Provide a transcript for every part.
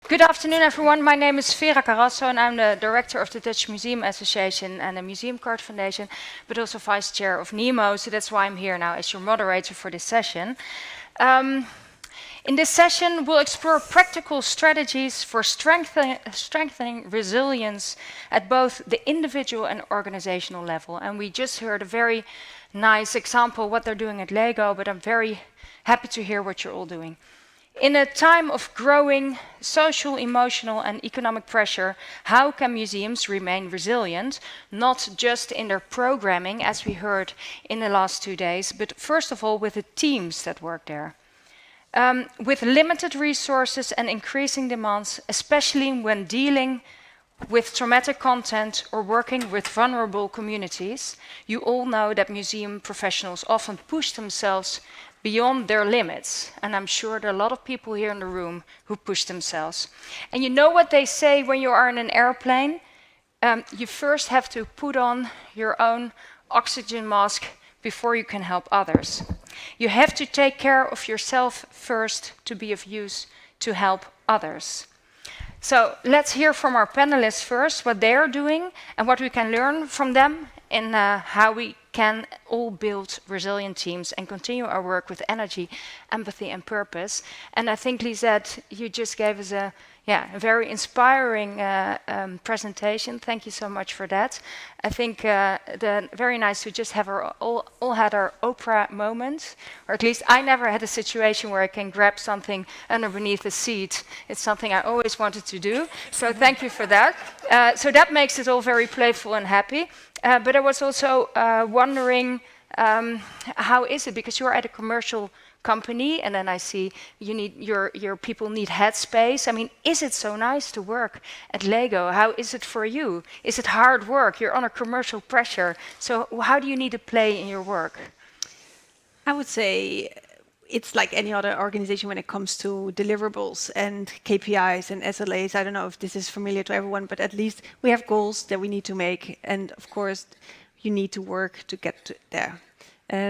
Good afternoon, everyone. My name is Vera Carasso, and I'm the director of the Dutch Museum Association and the Museum Card Foundation, but also vice chair of NEMO, so that's why I'm here now as your moderator for this session. In this session, we'll explore practical strategies for strengthening resilience at both the individual and organizational level. And we just heard a very nice example what they're doing at LEGO, but I'm very happy to hear what you're all doing. In a time of growing social, emotional, and economic pressure, how can museums remain resilient, not just in their programming, as we heard in the last 2 days, but first of all with the teams that work there? With limited resources and increasing demands, especially when dealing with traumatic content or working with vulnerable communities, you all know that museum professionals often push themselves beyond their limits. And I'm sure there are a lot of people here in the room who push themselves. And you know what they say when you are in an airplane? You first have to put on your own oxygen mask before you can help others. You have to take care of yourself first to be of use to help others. So let's hear from our panelists first, what they are doing and what we can learn from them and how we can all build resilient teams and continue our work with energy, empathy and purpose. And I think, Lisette, you just gave us a very inspiring presentation. Thank you so much for that. I think very nice to just have all had our Oprah moment, or at least I never had a situation where I can grab something underneath the seat. It's something I always wanted to do. So thank you for that. So that makes it all very playful and happy. But I was also wondering, how is it? Because you're at a commercial company, and then I see you need your people need headspace. I mean, is it so nice to work at LEGO? How is it for you? Is it hard work? You're under commercial pressure. So how do you need to play in your work? I would say it's like any other organization when it comes to deliverables and KPIs and SLAs. I don't know if this is familiar to everyone, but at least we have goals that we need to make. And of course, you need to work to get there.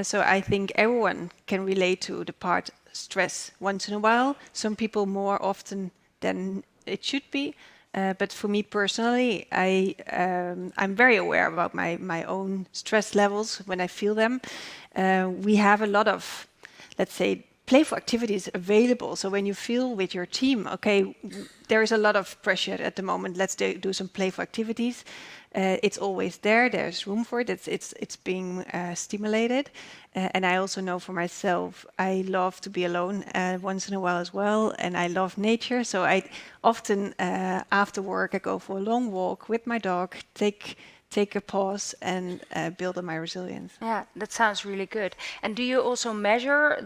So I think everyone can relate to the part stress once in a while. Some people more often than it should be. But for me personally, I'm very aware about my own stress levels when I feel them. We have a lot of, let's say, playful activities available. So when you feel with your team, okay, there is a lot of pressure at the moment, let's do some playful activities. It's always there. There's room for it. It's being stimulated. And I also know for myself, I love to be alone once in a while as well. And I love nature. So I often, after work, I go for a long walk with my dog, take a pause and build on my resilience. Yeah, that sounds really good. And do you also measure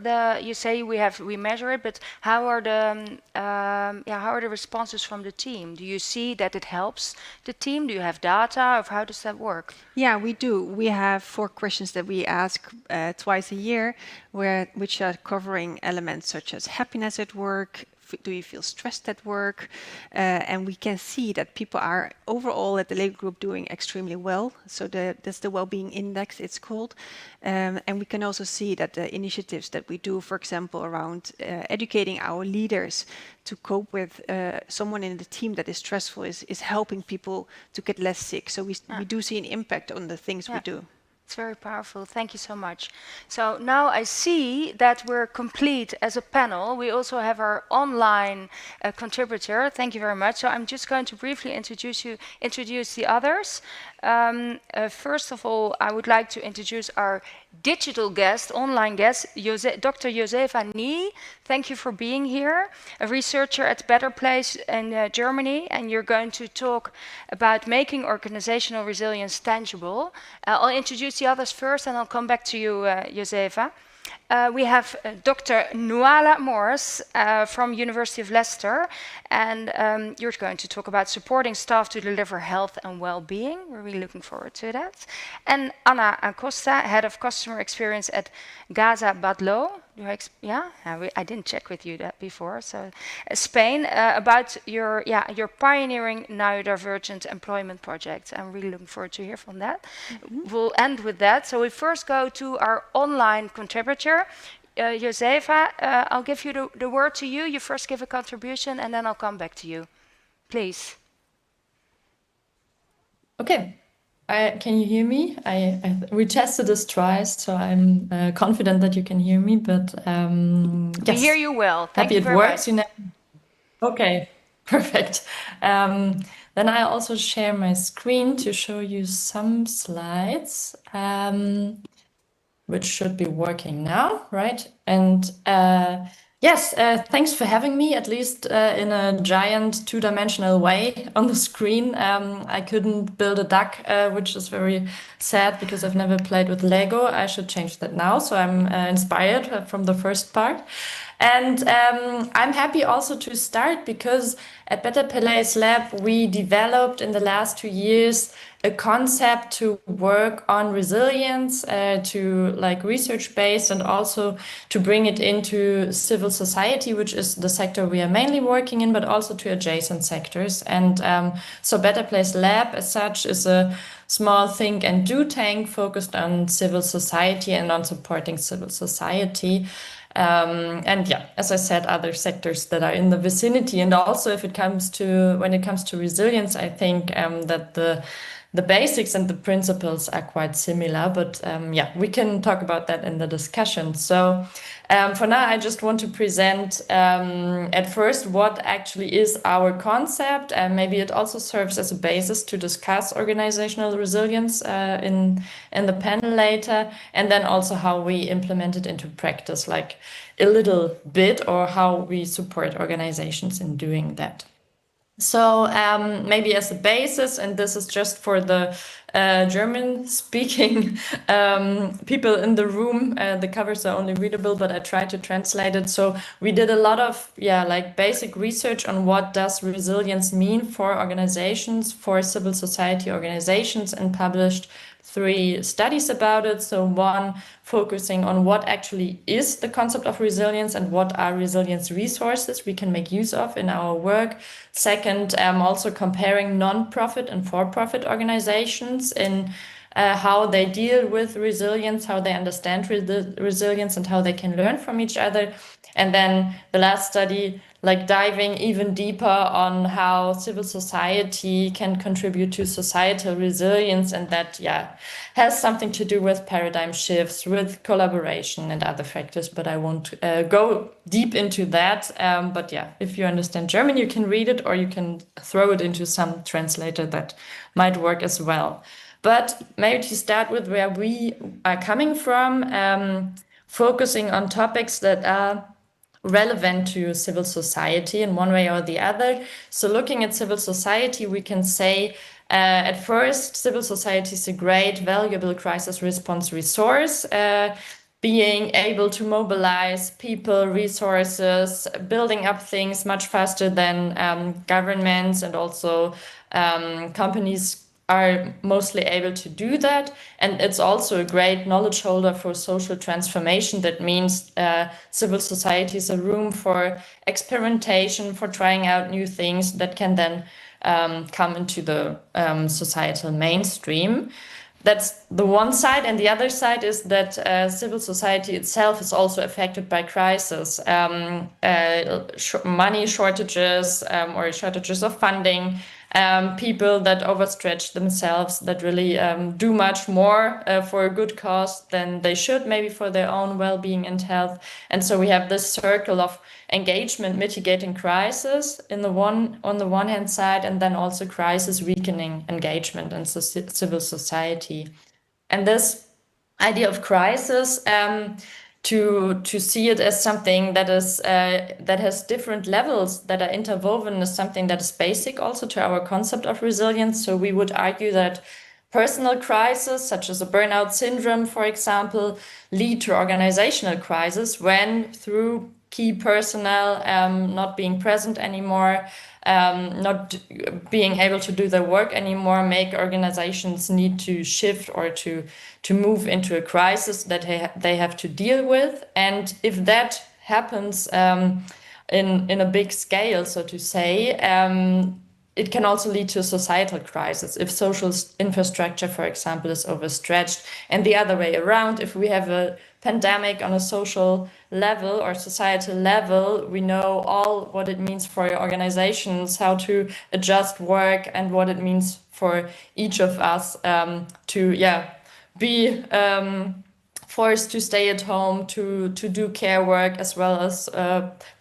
you say we measure it, but how are the responses from the team? Do you see that it helps the team? Do you have data of how does that work? Yeah, we do. We have 4 questions that we ask twice a year, which are covering elements such as happiness at work. Do you feel stressed at work? And we can see that people are overall at the LEGO Group doing extremely well. So that's the Wellbeing Index, it's called. And we can also see that the initiatives that we do, for example, around educating our leaders to cope with someone in the team that is stressful is helping people to get less sick. So we do see an impact on the things we do. It's very powerful. Thank you so much. So now I see that we're complete as a panel. We also have our online contributor. Thank you very much. So I'm just going to briefly introduce the others. First of all, I would like to introduce our digital guest, online guest, Dr. Josefa Kny. Thank you for being here, a researcher at Betterplace in Germany, and you're going to talk about making organizational resilience tangible. I'll introduce the others first, and I'll come back to you, Josefa. We have Dr. Nuala Morse from University of Leicester, and you're going to talk about supporting staff to deliver health and well-being. We're really looking forward to that. And Acosta, Head of Customer Experience at Casa, Batlló. I didn't check with you that before. So, Spain, about your pioneering neurodivergent employment project. I'm really looking forward to hear from that. We'll end with that. So we first go to our online contributor, Josefa, I'll give you the word to you. You first give a contribution and then I'll come back to you. Please. Okay. Can you hear me? We tested this twice, so I'm confident that you can hear me, but We hear you well. Thank happy you it very works. much. Okay, perfect. Then I also share my screen to show you some slides, which should be working now, right? And yes, thanks for having me, at least in a giant two-dimensional way on the screen. I couldn't build a duck, which is very sad because I've never played with Lego. I should change that now. So I'm inspired from the first part. And I'm happy also to start because at betterplace-lab, we developed in the last 2 years a concept to work on resilience, to like research-based, and also to bring it into civil society, which is the sector we are mainly working in, but also to adjacent sectors. And so betterplace-lab as such is a small think and do tank focused on civil society and on supporting civil society. And yeah, as I said, other sectors that are in the vicinity. And also when it comes to resilience, I think that the basics and the principles are quite similar, but yeah, we can talk about that in the discussion. So for now, I just want to present at first what actually is our concept, and maybe it also serves as a basis to discuss organizational resilience in the panel later, and then also how we implement it into practice, like a little bit, or how we support organizations in doing that. So maybe as a basis, and this is just for the German-speaking people in the room, the covers are only readable, but I try to translate it. So we did a lot of, like basic research on what does resilience mean for organizations, for civil society organizations, and published 3 studies about it. So one focusing on what actually is the concept of resilience and what are resilience resources we can make use of in our work. Second, also comparing non-profit and for-profit organizations in how they deal with resilience, how they understand resilience, and how they can learn from each other. And then the last study, like diving even deeper on how civil society can contribute to societal resilience, and that has something to do with paradigm shifts, with collaboration and other factors, but I won't go deep into that. But yeah, if you understand German, you can read it, or you can throw it into some translator that might work as well. But maybe to start with where we are coming from, focusing on topics that are relevant to civil society in one way or the other. So looking at civil society, we can say at first, civil society is a great, valuable crisis response resource, being able to mobilize people, resources, building up things much faster than governments and also companies are mostly able to do that. And it's also a great knowledge holder for social transformation. That means civil society is a room for experimentation, for trying out new things that can then come into the societal mainstream. That's the one side. And the other side is that civil society itself is also affected by crisis, money shortages or shortages of funding, people that overstretch themselves, that really do much more for a good cause than they should, maybe for their own well-being and health. And so we have this circle of engagement mitigating crisis on the one hand side, and then also crisis weakening engagement in civil society. And this idea of crisis, to see it as something that is that has different levels that are interwoven, is something that is basic also to our concept of resilience. So we would argue that personal crises, such as a burnout syndrome, for example, lead to organizational crisis when, through key personnel not being present anymore, not being able to do their work anymore, make organizations need to shift or to move into a crisis that they have to deal with. And if that happens in a big scale, so to say, it can also lead to a societal crisis if social infrastructure, for example, is overstretched. And the other way around, if we have a pandemic on a social level or societal level. We know all what it means for your organizations, how to adjust work, and what it means for each of us to be forced to stay at home, to do care work as well as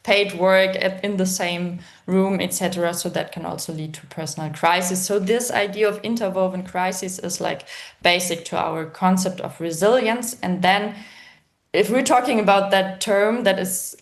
paid work in the same room, etc. So that can also lead to personal crisis. So this idea of interwoven crisis is like basic to our concept of resilience. And then if we're talking about that term that is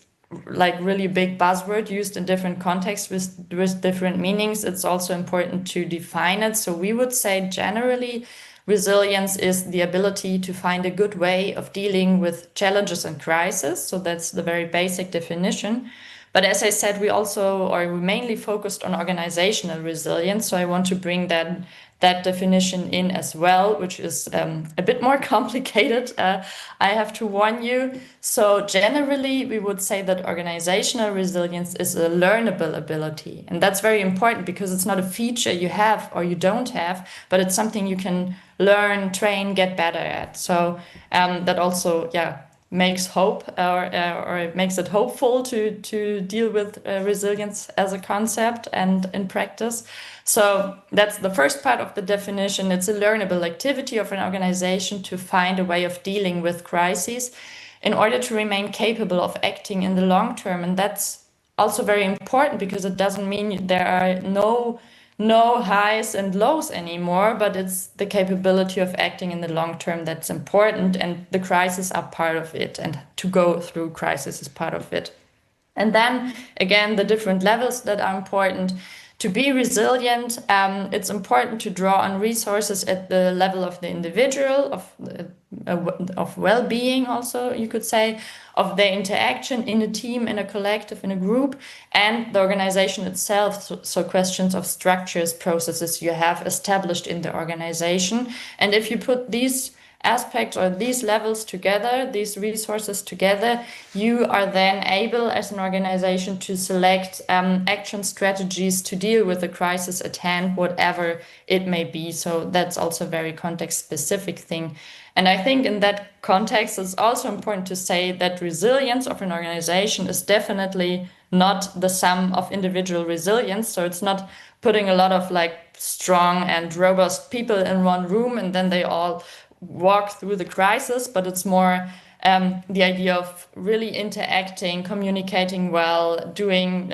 like really big buzzword used in different contexts with different meanings, it's also important to define it. So we would say generally resilience is the ability to find a good way of dealing with challenges and crises. So that's the very basic definition. But as I said, we mainly focused on organizational resilience. So I want to bring that definition in as well, which is a bit more complicated, I have to warn you. So generally, we would say that organizational resilience is a learnable ability. And that's very important because it's not a feature you have or you don't have, but it's something you can learn, train, get better at. So that also, makes hope or makes it hopeful to deal with resilience as a concept and in practice. So that's the first part of the definition. It's a learnable activity of an organization to find a way of dealing with crises in order to remain capable of acting in the long term. And that's also very important because it doesn't mean there are no highs and lows anymore, but it's the capability of acting in the long term that's important, and the crises are part of it, and to go through crisis is part of it. And then again, the different levels that are important. To be resilient, it's important to draw on resources at the level of the individual, of well-being also, you could say, of their interaction in a team, in a collective, in a group, and the organization itself. So questions of structures, processes you have established in the organization. And if you put these aspects or these levels together, these resources together, you are then able as an organization to select action strategies to deal with the crisis at hand, whatever it may be. So that's also a very context specific thing. And I think in that context, it's also important to say that resilience of an organization is definitely not the sum of individual resilience. So it's not putting a lot of like strong and robust people in one room and then they all walk through the crisis, but it's more the idea of really interacting, communicating well, doing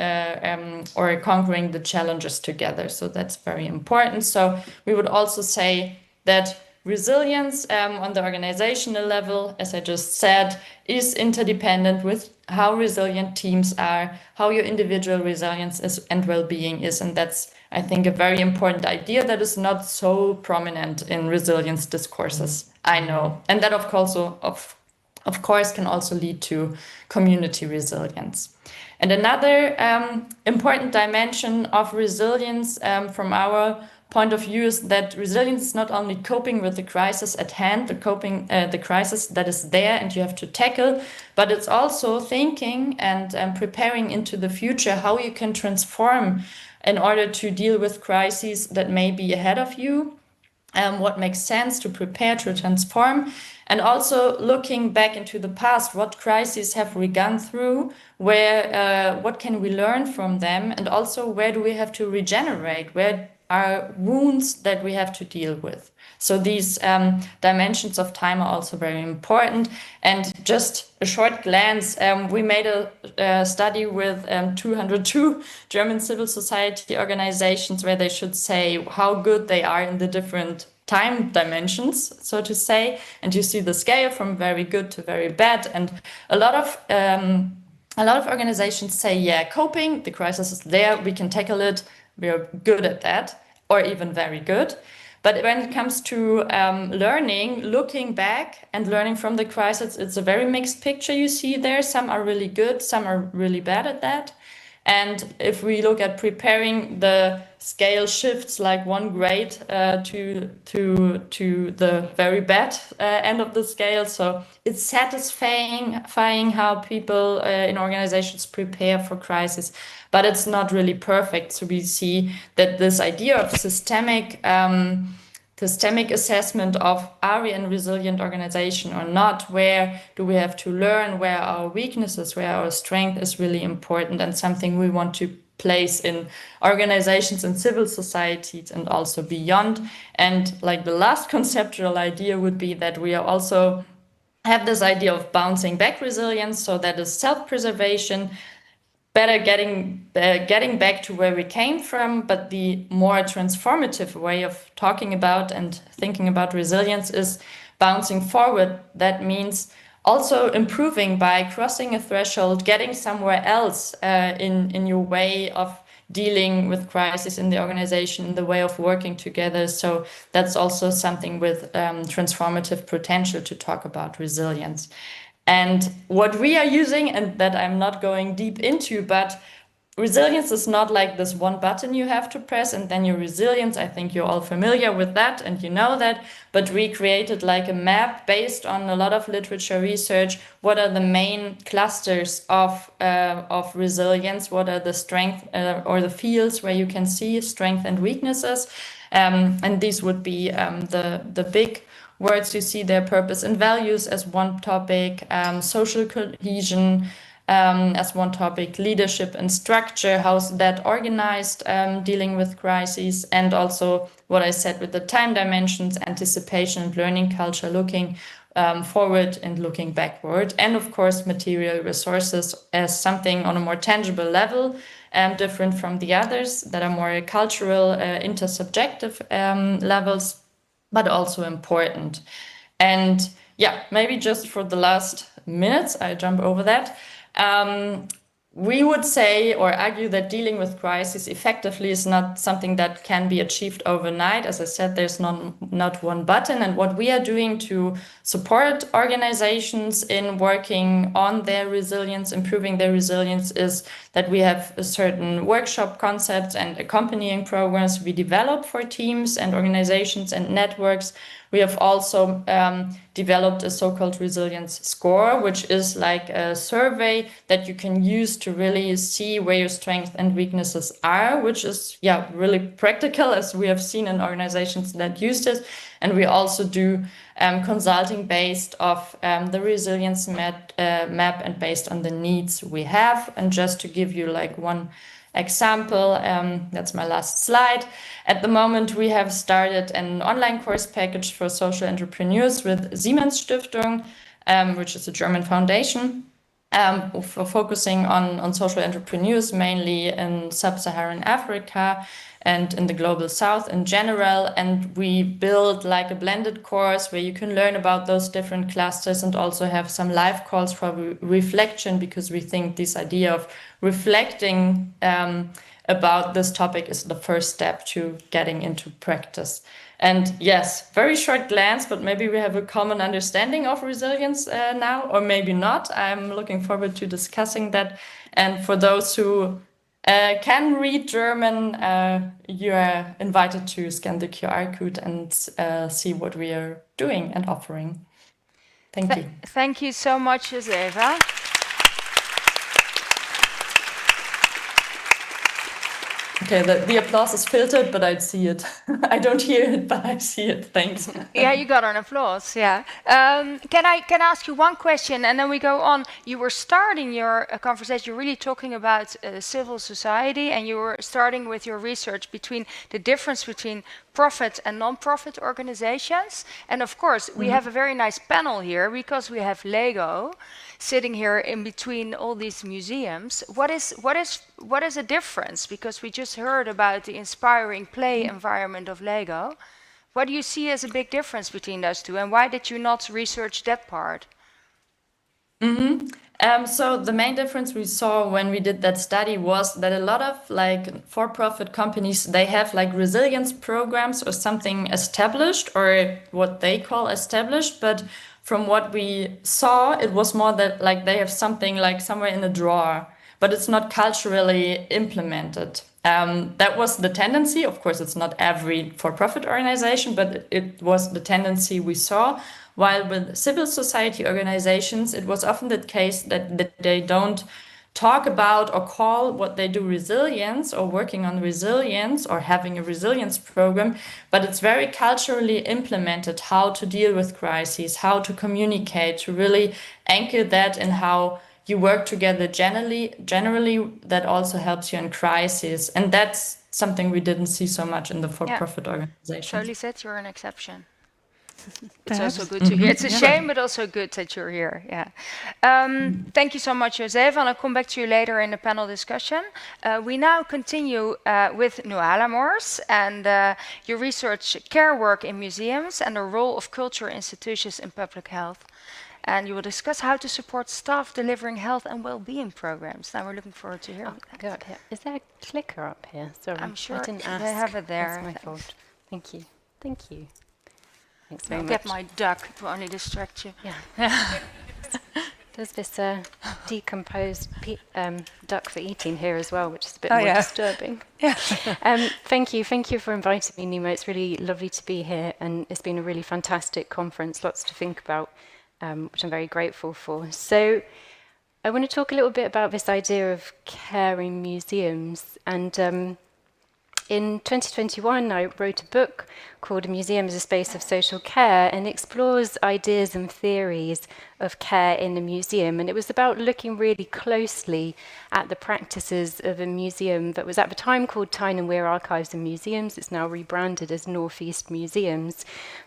or conquering the challenges together. So that's very important. So we would also say that resilience on the organizational level, as I just said, is interdependent with how resilient teams are, how your individual resilience is and well-being is. And that's, I think, a very important idea that is not so prominent in resilience discourses, I know. And that, of course, can also lead to community resilience. And another important dimension of resilience from our point of view is that resilience is not only coping with the crisis at hand, the crisis that is there and you have to tackle, but it's also thinking and preparing into the future how you can transform in order to deal with crises that may be ahead of you, what makes sense to prepare, to transform, and also looking back into the past, what crises have we gone through, what can we learn from them, and also where do we have to regenerate, where are wounds that we have to deal with. So these dimensions of time are also very important. And just a short glance, we made a study with 202 German civil society organizations where they should say how good they are in the different time dimensions, so to say. And you see the scale from very good to very bad. And a lot of organizations say, yeah, coping, the crisis is there, we can tackle it, we're good at that, or even very good. But when it comes to learning, looking back and learning from the crisis, it's a very mixed picture you see there. Some are really good, some are really bad at that. And if we look at preparing, the scale shifts like 1 grade to the very bad end of the scale. So it's satisfying how people in organizations prepare for crisis, but it's not really perfect. So we see that this idea of systemic systemic assessment of, are we a resilient organization or not? Where do we have to learn? Where are our weaknesses? Where our strength is really important, and something we want to place in organizations and civil societies and also beyond. And like the last conceptual idea would be that we are also have this idea of bouncing back resilience. So that is self-preservation, better getting back to where we came from. But the more transformative way of talking about and thinking about resilience is bouncing forward. That means also improving by crossing a threshold, getting somewhere else in your way of dealing with crisis in the organization, the way of working together. So that's also something with transformative potential to talk about resilience. And what we are using, and that I'm not going deep into, but resilience is not like this one button you have to press and then you're resilient. I think you're all familiar with that and you know that, but we created like a map based on a lot of literature research. What are the main clusters of resilience? What are the strengths or the fields where you can see strength and weaknesses? And these would be the big words you see there: purpose and values as one topic, social cohesion, as one topic, leadership and structure, how's that organized, dealing with crises, and also what I said with the time dimensions, anticipation and learning culture, looking forward and looking backward, and of course material resources as something on a more tangible level, different from the others that are more cultural, intersubjective levels, but also important. And yeah, maybe just for the last minutes, I jump over that. We would say or argue that dealing with crisis effectively is not something that can be achieved overnight. As I said, there's not one button. And what we are doing to support organizations in working on their resilience, improving their resilience, is that we have a certain workshop concepts and accompanying programs we develop for teams and organizations and networks. We have also developed a so-called resilience score, which is like a survey that you can use to really see where your strengths and weaknesses are, which is really practical, as we have seen in organizations that use this. And we also do consulting based off the resilience map and based on the needs we have. And just to give you like one example, that's my last slide. At the moment, we have started an online course package for social entrepreneurs with Siemens Stiftung, which is a German foundation, for focusing on social entrepreneurs, mainly in sub-Saharan Africa and in the global south in general. And we build like a blended course where you can learn about those different clusters and also have some live calls for reflection, because we think this idea of reflecting about this topic is the first step to getting into practice. And yes, very short glance, but maybe we have a common understanding of resilience now, or maybe not. I'm looking forward to discussing that. And for those who can read German, you are invited to scan the QR code and see what we are doing and offering. Thank you. Thank you so much, Josefa. Okay, the applause is filtered, but I see it. I don't hear it, but I see it. Thanks. Yeah, you got an applause. Yeah. Can I ask you one question, and then we go on? You were starting your conversation. You're really talking about civil society, and you were starting with your research between the difference between profit and non-profit organizations. And of course, we have a very nice panel here because we have Lego sitting here in between all these museums. What is a difference? Because we just heard about the inspiring play environment of Lego. What do you see as a big difference between those two, and why did you not research that part? So the main difference we saw when we did that study was that a lot of like for-profit companies, they have like resilience programs or something established, or what they call established, but from what we saw, it was more that like they have something like somewhere in a drawer, but it's not culturally implemented. That was the tendency. Of course, it's not every for-profit organization, but it was the tendency we saw. While with civil society organizations, it was often the case that they don't talk about or call what they do resilience or working on resilience or having a resilience program, but it's very culturally implemented how to deal with crises, how to communicate, to really anchor that in how you work together generally that also helps you in crisis. And that's something we didn't see so much in the for-profit organizations. So Lisette, you're an exception. It's also good to hear. It's a shame, but also good that you're here. Yeah. Thank you so much, Josefa, and I'll come back to you later in the panel discussion. We now continue with Nuala Morse and your research care work in museums and the role of cultural institutions in public health. And you will discuss how to support staff delivering health and well-being programs. Now we're looking forward to hearing that. God, yeah. Is there a clicker up here? Sorry, I'm sure I didn't ask. they have it there. That's my fault. Thank you. Thank you. Thanks very I'll much. get my duck to only distract you. Yeah. There's this decomposed duck for eating here as well, which is a bit more disturbing. Yeah. Thank you for inviting me, NEMO. It's really lovely to be here, and it's been a really fantastic conference, lots to think about, which I'm very grateful for. So I want to talk a little bit about this idea of care in museums. And in 2021, I wrote a book called A Museum as a Space of Social Care, and explores ideas and theories of care in a museum. And it was about looking really closely at the practices of a museum that was at the time called Tyne and Wear Archives and Museums. It's now rebranded as North East Museums.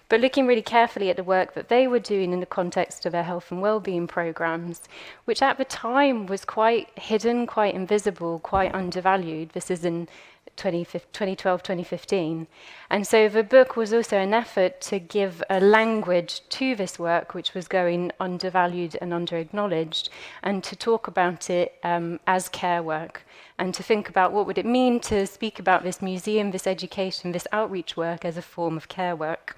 But looking really carefully at the work that they were doing in the context of their health and well-being programs, which at the time was quite hidden, quite invisible, quite undervalued. This is in 2012, 2015. And so the book was also an effort to give a language to this work, which was going undervalued and under-acknowledged, and to talk about it as care work, and to think about what would it mean to speak about this museum, this education, this outreach work as a form of care work.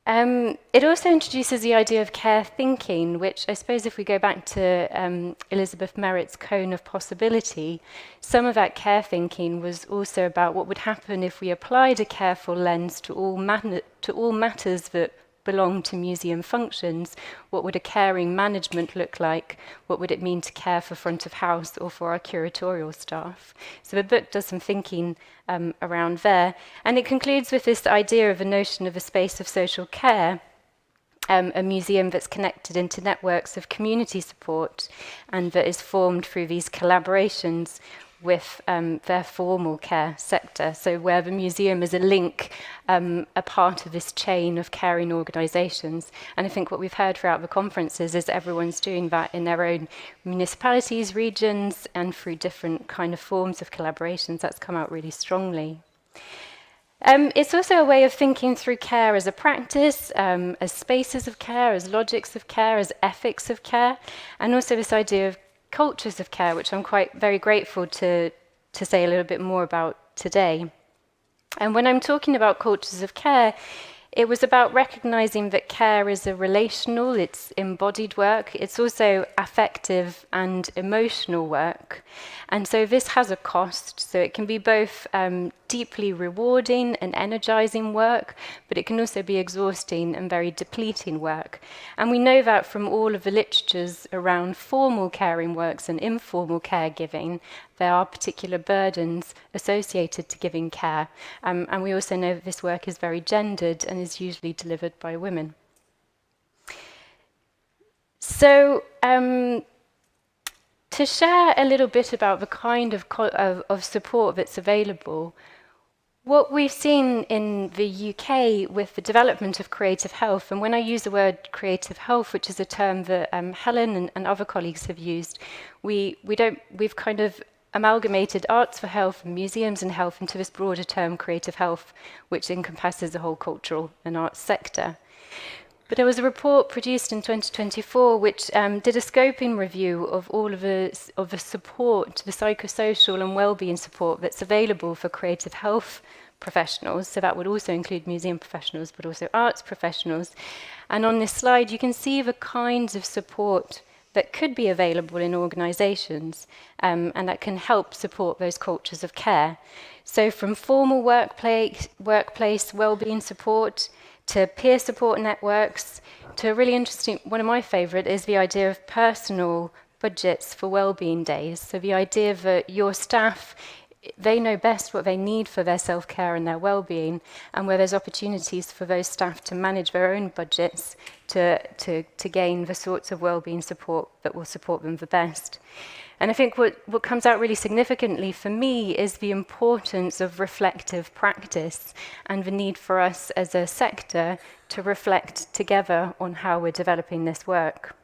It also introduces the idea of care thinking, which I suppose if we go back to Elizabeth Merritt's cone of possibility, some of that care thinking was also about what would happen if we applied a careful lens to all matters that belong to museum functions. What would a caring management look like? What would it mean to care for front of house or for our curatorial staff? So the book does some thinking around there. And it concludes with this idea of a notion of a space of social care, a museum that's connected into networks of community support and that is formed through these collaborations with their formal care sector. So where the museum is a link, a part of this chain of caring organisations. And I think what we've heard throughout the conferences is everyone's doing that in their own municipalities, regions, and through different kind of forms of collaborations. That's come out really strongly. It's also a way of thinking through care as a practice, as spaces of care, as logics of care, as ethics of care, and also this idea of cultures of care, which I'm very grateful to say a little bit more about today. And when I'm talking about cultures of care, it was about recognizing that care is a relational, it's embodied work, it's also affective and emotional work. And so this has a cost, so it can be both deeply rewarding and energizing work, but it can also be exhausting and very depleting work. And we know that from all of the literatures around formal caring works and informal caregiving, there are particular burdens associated to giving care. And we also know that this work is very gendered and is usually delivered by women. So, to share a little bit about the kind of support that's available, what we've seen in the UK with the development of creative health, and when I use the word creative health, which is a term that Helen and other colleagues have used, we've kind of amalgamated arts for health and museums and health into this broader term creative health, which encompasses the whole cultural and arts sector. But there was a report produced in 2024 which did a scoping review of all of the support, the psychosocial and wellbeing support that's available for creative health professionals. So that would also include museum professionals, but also arts professionals. And on this slide, you can see the kinds of support that could be available in organisations and that can help support those cultures of care. So from formal workplace wellbeing support, to peer support networks, to a really interesting, one of my favourite is the idea of personal budgets for wellbeing days. So the idea that your staff, they know best what they need for their self-care and their well-being, and where there's opportunities for those staff to manage their own budgets to gain the sorts of well-being support that will support them the best. And I think what comes out really significantly for me is the importance of reflective practice and the need for us as a sector to reflect together on how we're developing this work.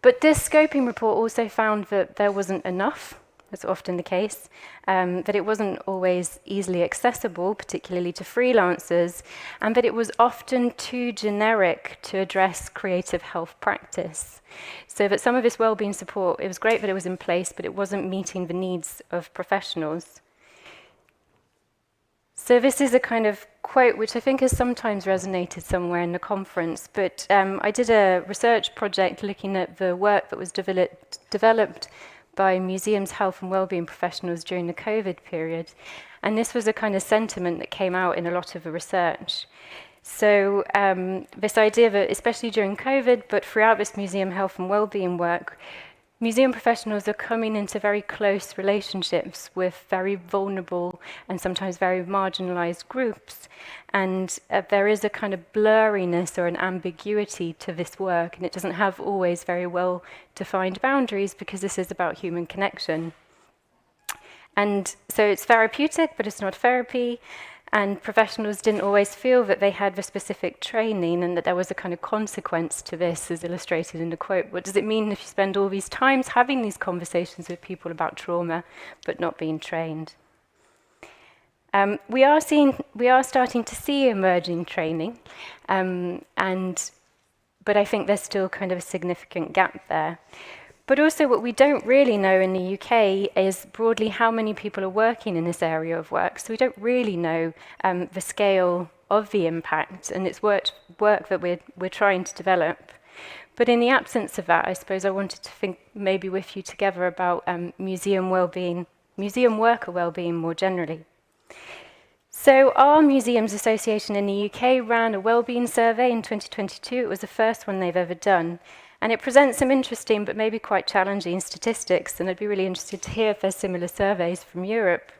But this scoping report also found that there wasn't enough, as often the case, that it wasn't always easily accessible, particularly to freelancers, and that it was often too generic to address creative health practice. So that some of this wellbeing support, it was great that it was in place, but it wasn't meeting the needs of professionals. So this is a kind of quote which I think has sometimes resonated somewhere in the conference, but I did a research project looking at the work that was developed by museums, health and wellbeing professionals during the COVID period. And this was a kind of sentiment that came out in a lot of the research. So this idea that, especially during COVID, but throughout this museum health and wellbeing work, museum professionals are coming into very close relationships with very vulnerable and sometimes very marginalized groups. And there is a kind of blurriness or an ambiguity to this work, and it doesn't have always very well-defined boundaries because this is about human connection. And so it's therapeutic, but it's not therapy. And professionals didn't always feel that they had the specific training and that there was a kind of consequence to this, as illustrated in the quote. What does it mean if you spend all these times having these conversations with people about trauma, but not being trained? We are starting to see emerging training, but I think there's still kind of a significant gap there. But also what we don't really know in the UK is broadly how many people are working in this area of work. So we don't really know the scale of the impact, and it's work that we're trying to develop. But in the absence of that, I suppose I wanted to think maybe with you together about museum worker wellbeing more generally. So our Museums Association in the UK ran a wellbeing survey in 2022. It was the first one they've ever done. And it presents some interesting but maybe quite challenging statistics, and I'd be really interested to hear if there's similar surveys from Europe.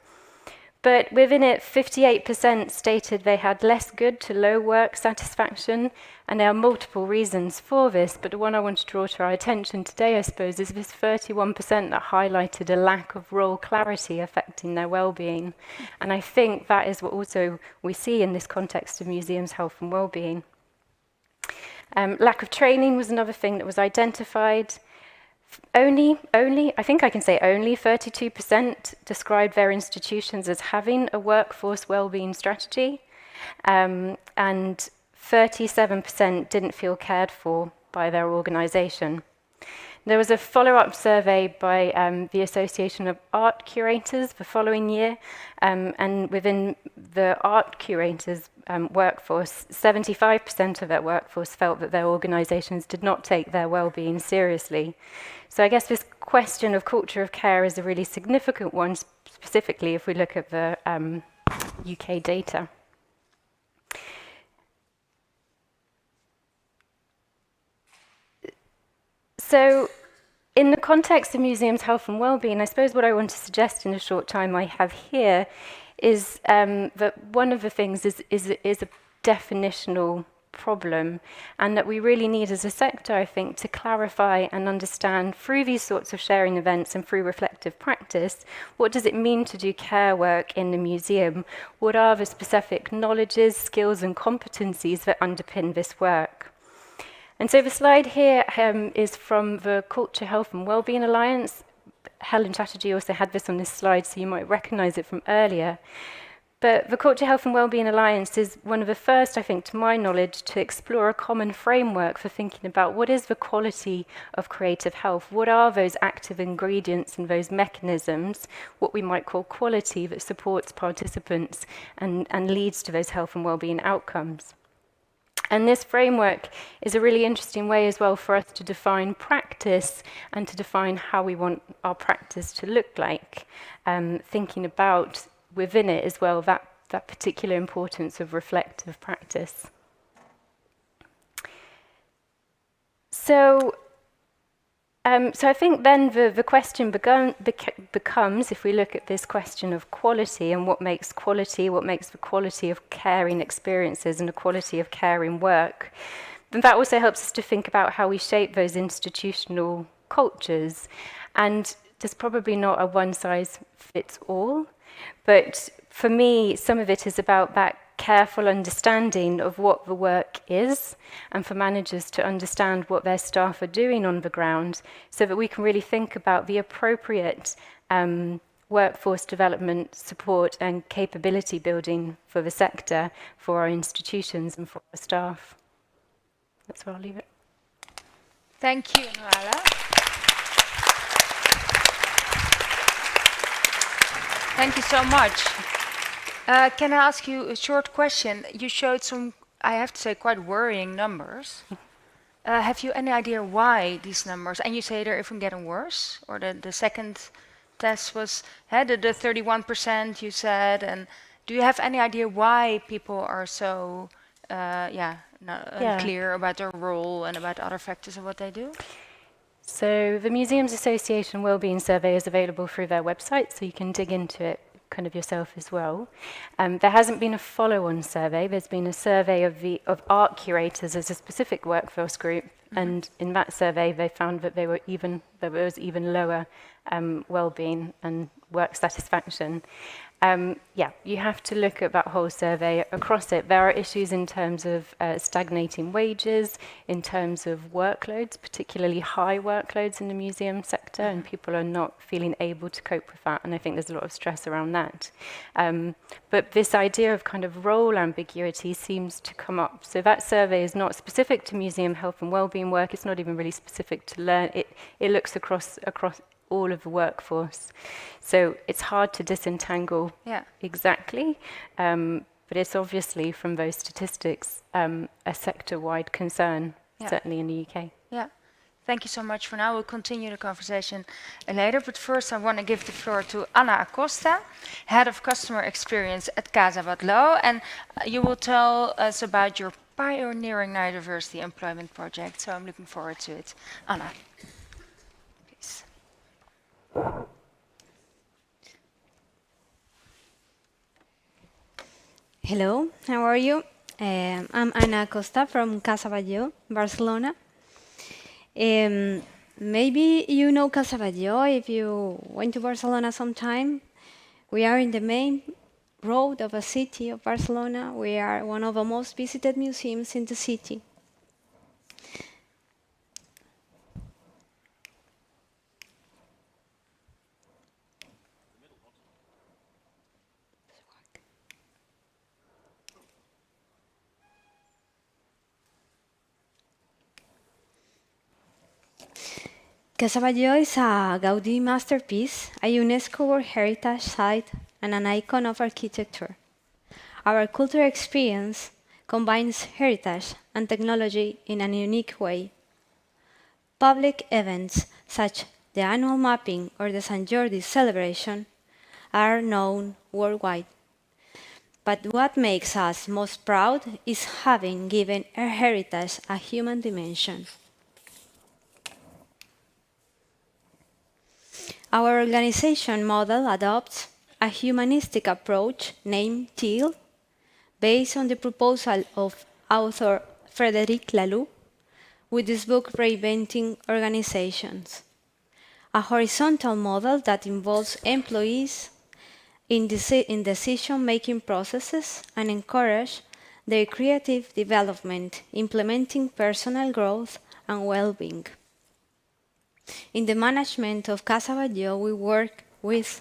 But within it, 58% stated they had less good to low work satisfaction, and there are multiple reasons for this, but the one I want to draw to our attention today, I suppose, is this 31% that highlighted a lack of role clarity affecting their well-being. And I think that is what also we see in this context of museums' health and well-being. Lack of training was another thing that was identified. Only, I think I can say only 32% described their institutions as having a workforce wellbeing strategy, and 37% didn't feel cared for by their organisation. There was a follow-up survey by the Association of Art Curators the following year, and within the art curators workforce, 75% of that workforce felt that their organisations did not take their well-being seriously. So I guess this question of culture of care is a really significant one, specifically if we look at the UK data. So in the context of museums' health and wellbeing, I suppose what I want to suggest in the short time I have here is that one of the things is a definitional problem, and that we really need as a sector, I think, to clarify and understand through these sorts of sharing events and through reflective practice, what does it mean to do care work in the museum? What are the specific knowledges, skills and competencies that underpin this work? And so the slide here is from the Culture, Health and Wellbeing Alliance. Helen Chatterjee also had this on this slide, so you might recognise it from earlier. But the Culture, Health and Wellbeing Alliance is one of the first, I think, to my knowledge, to explore a common framework for thinking about what is the quality of creative health? What are those active ingredients and those mechanisms, what we might call quality, that supports participants and leads to those health and wellbeing outcomes? And this framework is a really interesting way as well for us to define practice and to define how we want our practice to look like, thinking about within it as well that particular importance of reflective practice. So So I think then the question becomes, if we look at this question of quality and what makes the quality of caring experiences and the quality of caring work, then that also helps us to think about how we shape those institutional cultures. And there's probably not a one-size-fits-all, but for me, some of it is about that careful understanding of what the work is, and for managers to understand what their staff are doing on the ground, so that we can really think about the appropriate workforce development, support and capability building for the sector, for our institutions and for our staff. That's where I'll leave it. Thank you, Nuala. Thank you so much. Can I ask you a short question? You showed some, I have to say, quite worrying numbers. Have you any idea why these numbers, and you say they're even getting worse, or the second test was the 31% you said, and do you have any idea why people are so unclear about their role and about other factors of what they do? So the Museums Association Wellbeing Survey is available through their website, so you can dig into it kind of yourself as well. There hasn't been a follow-on survey. There's been a survey of art curators as a specific workforce group, and in that survey they found that there was even lower well-being and work satisfaction. You have to look at that whole survey across it. There are issues in terms of stagnating wages, in terms of workloads, particularly high workloads in the museum sector, and people are not feeling able to cope with that, and I think there's a lot of stress around that. But this idea of kind of role ambiguity seems to come up. So that survey is not specific to museum health and wellbeing work. It's not even really specific to learn. It looks across all of the workforce. So it's hard to disentangle exactly, but it's obviously from those statistics a sector-wide concern, certainly in the UK. Yeah, thank you so much for now. We'll continue the conversation later, but first I want to give the floor to Anna Acosta, Head of Customer Experience at Casa Batlló, and you will tell us about your pioneering neurodiversity employment project, so I'm looking forward to it. Anna. Hello, how are you? I'm Ana Acosta from Casa Batlló, Barcelona. Maybe you know Casa Batlló if you went to Barcelona sometime. We are in the main road of a city of Barcelona. We are one of the most visited museums in the city. Casa Batlló is a Gaudí masterpiece, a UNESCO World Heritage Site, and an icon of architecture. Our cultural experience combines heritage and technology in a unique way. Public events such the annual mapping or the St. Jordi's celebration are known worldwide. But what makes us most proud is having given our heritage a human dimension. Our organization model adopts a humanistic approach named TEAL, based on the proposal of author Frédéric Laloux, with his book Reinventing Organizations, a horizontal model that involves employees in decision-making processes and encourage their creative development, implementing personal growth and well-being. In the management of Casa Batlló, we work with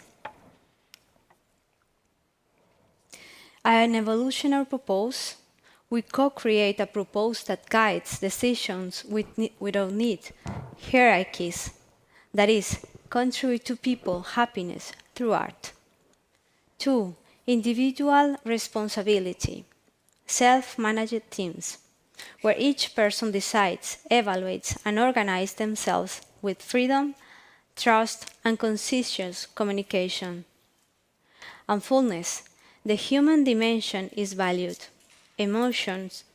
an evolutionary purpose. We co-create a purpose that guides decisions without need hierarchies, that is, contribute to people happiness through art. 2. Individual responsibility, self-managed teams, where each person decides, evaluates, and organizes themselves with freedom, trust, and conscientious communication. And fullness, the human dimension is valued. Emotions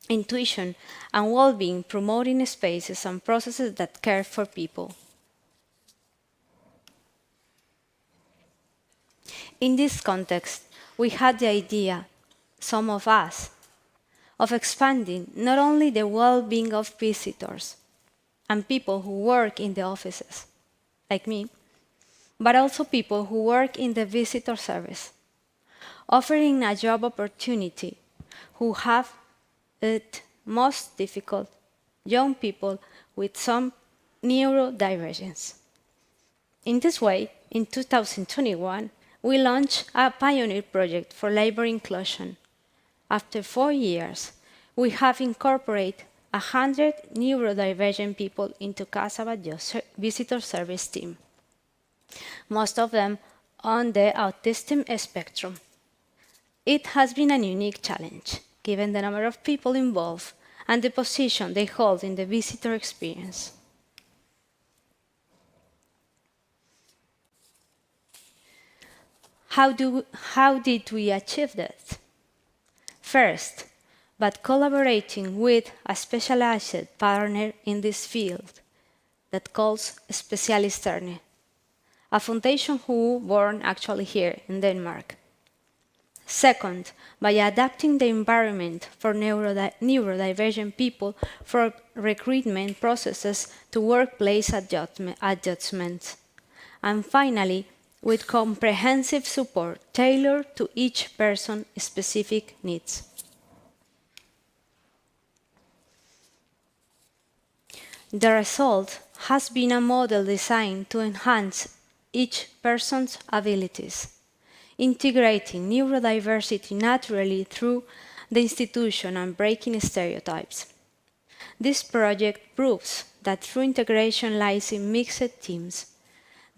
intuition, and well-being, promoting spaces and processes that care for people. In this context, we had the idea, some of us, of expanding not only the well-being of visitors and people who work in the offices, like me, but also people who work in the visitor service, offering a job opportunity who have it most difficult, young people with some neurodivergence. In this way, in 2021, we launched a pioneer project for labor inclusion. After 4 years, we have incorporated 100 neurodivergent people into Casa Batlló visitor service team, most of them on the autism spectrum. It has been a unique challenge, given the number of people involved and the position they hold in the visitor experience. How did we achieve that? First, by collaborating with a specialized partner in this field that calls Specialisterne, a foundation who born actually here in Denmark. Second, by adapting the environment for neurodivergent people for recruitment processes to workplace adjustments. And finally, with comprehensive support tailored to each person's specific needs. The result has been a model designed to enhance each person's abilities, integrating neurodiversity naturally through the institution and breaking stereotypes. This project proves that true integration lies in mixed teams,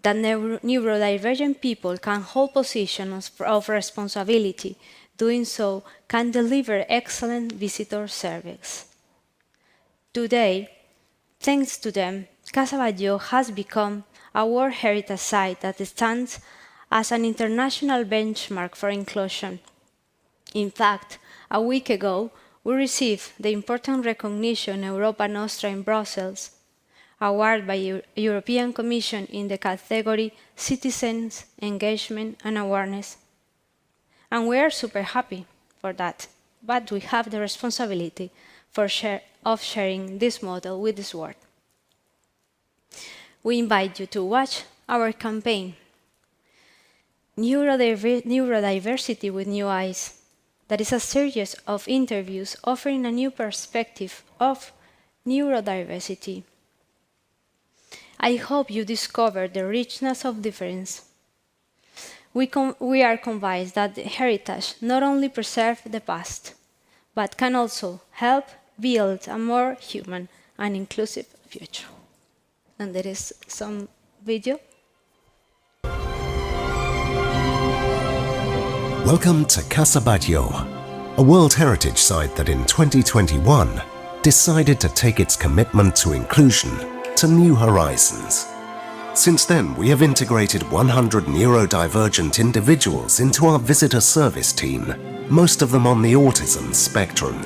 that neurodivergent people can hold positions of responsibility. Doing so can deliver excellent visitor service. Today, thanks to them, Casa Batlló has become a World Heritage Site that stands as an international benchmark for inclusion. In fact, a week ago, we received the important recognition Europa Nostra in Brussels, award by European Commission in the category Citizens Engagement and Awareness. And we are super happy for that, but we have the responsibility of sharing this model with this world. We invite you to watch our campaign, Neurodiversity with New Eyes. That is a series of interviews offering a new perspective of neurodiversity. I hope you discover the richness of difference. We are convinced that heritage not only preserves the past, but can also help build a more human and inclusive future. And there is some video. Welcome to Casa Batlló, a World Heritage Site that in 2021 decided to take its commitment to inclusion to new horizons. Since then, we have integrated 100 neurodivergent individuals into our visitor service team, most of them on the autism spectrum.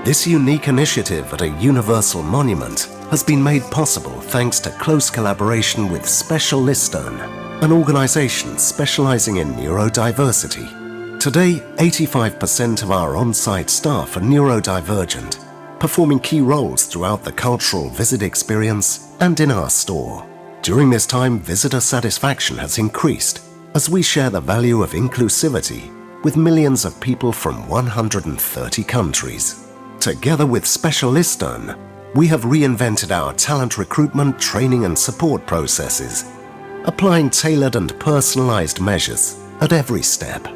This unique initiative at a universal monument has been made possible thanks to close collaboration with Specialisterne, an organization specializing in neurodiversity. Today, 85% of our on-site staff are neurodivergent, performing key roles throughout the cultural visit experience and in our store. During this time, visitor satisfaction has increased as we share the value of inclusivity with millions of people from 130 countries. Together with Specialisterne, we have reinvented our talent recruitment, training and support processes, applying tailored and personalized measures at every step.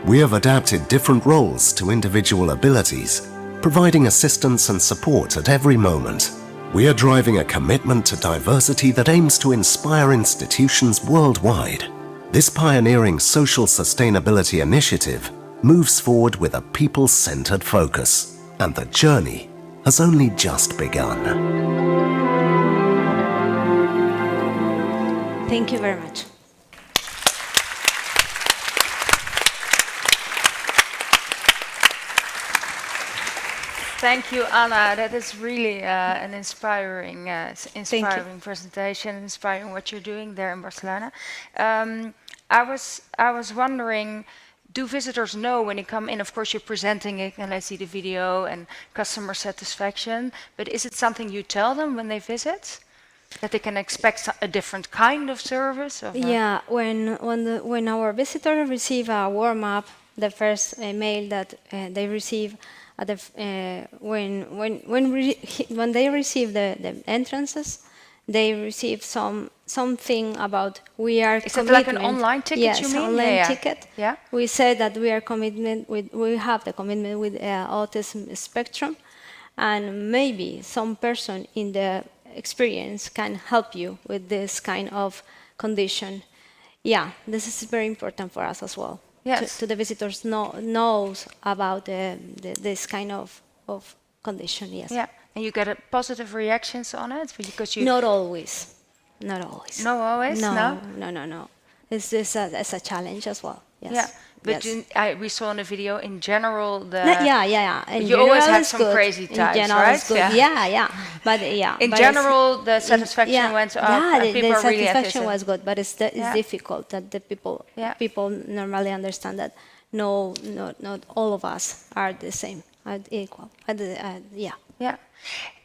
We have adapted different roles to individual abilities, providing assistance and support at every moment. We are driving a commitment to diversity that aims to inspire institutions worldwide. This pioneering social sustainability initiative moves forward with a people-centered focus, and the journey has only just begun. Thank you very much. Thank you, Anna. That is really an inspiring presentation, inspiring what you're doing there in Barcelona. I was wondering, do visitors know when they come in? Of course, you're presenting it, and I see the video and customer satisfaction. But is it something you tell them when they visit, that they can expect a different kind of service? Yeah, when our visitors receive a warm up, the first mail that they receive at the when they receive the entrances, they receive something about we are. Is it like an online ticket? Yes, you mean? online ticket. Yeah. We said that we have the commitment with autism spectrum, and maybe some person in the experience can help you with this kind of condition. Yeah, this is very important for us as well. Yes. To the visitors knows about this kind of condition. Yes. Yeah, and you get positive reactions on it because you. Not always. Not always. No, always. No. It's a challenge as well. Yes. Yeah. But yes. we saw in the video, in general, In you always have it's some good. crazy types, in general, right? It's good. Yeah. But in general, the satisfaction went up. Yeah, and people the are really satisfaction was good, but it's difficult that the people normally understand that not all of us are the same, are equal. Yeah.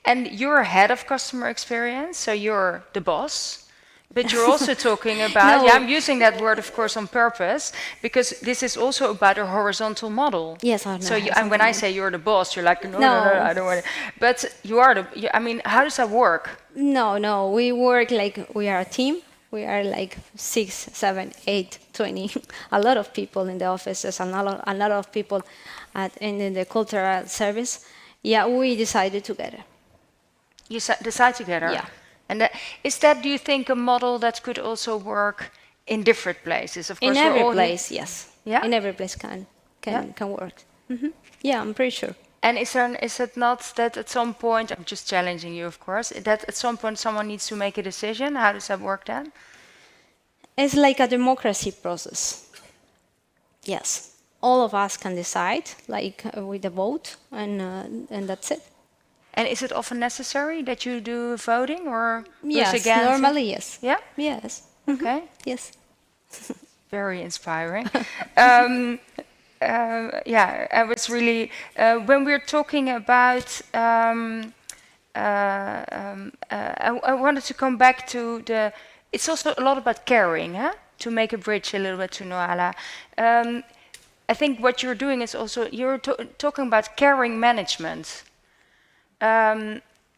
And you're head of customer experience, so you're the boss. But you're also talking about, I'm using that word, of course, on purpose, because this is also about a horizontal model. Yes, I know. So, and when I say you're the boss, you're like, no, I don't want to. But you are I mean, how does that work? No, we work like we are a team. We are like 6, 7, 8, 20, a lot of people in the offices and a lot of people in the cultural service. Yeah, we decided together. You decide together? Yeah. And is that, do you think, a model that could also work in different places? Of course, in every place, yes. Yeah. In every place can work. Mm-hmm. Yeah, I'm pretty sure. And is it not that at some point, I'm just challenging you, of course, that at some point someone needs to make a decision? How does that work then? It's like a democracy process. Yes, all of us can decide, like with a vote, and that's it. And is it often necessary that you do voting or yes, against? Normally yes. Yeah? Yes. Okay. Yes. Very inspiring. I was really when we're talking about. I wanted to come back to the. It's also a lot about caring, huh? To make a bridge a little bit to Nuala. I think what you're doing is also you're talking about caring management.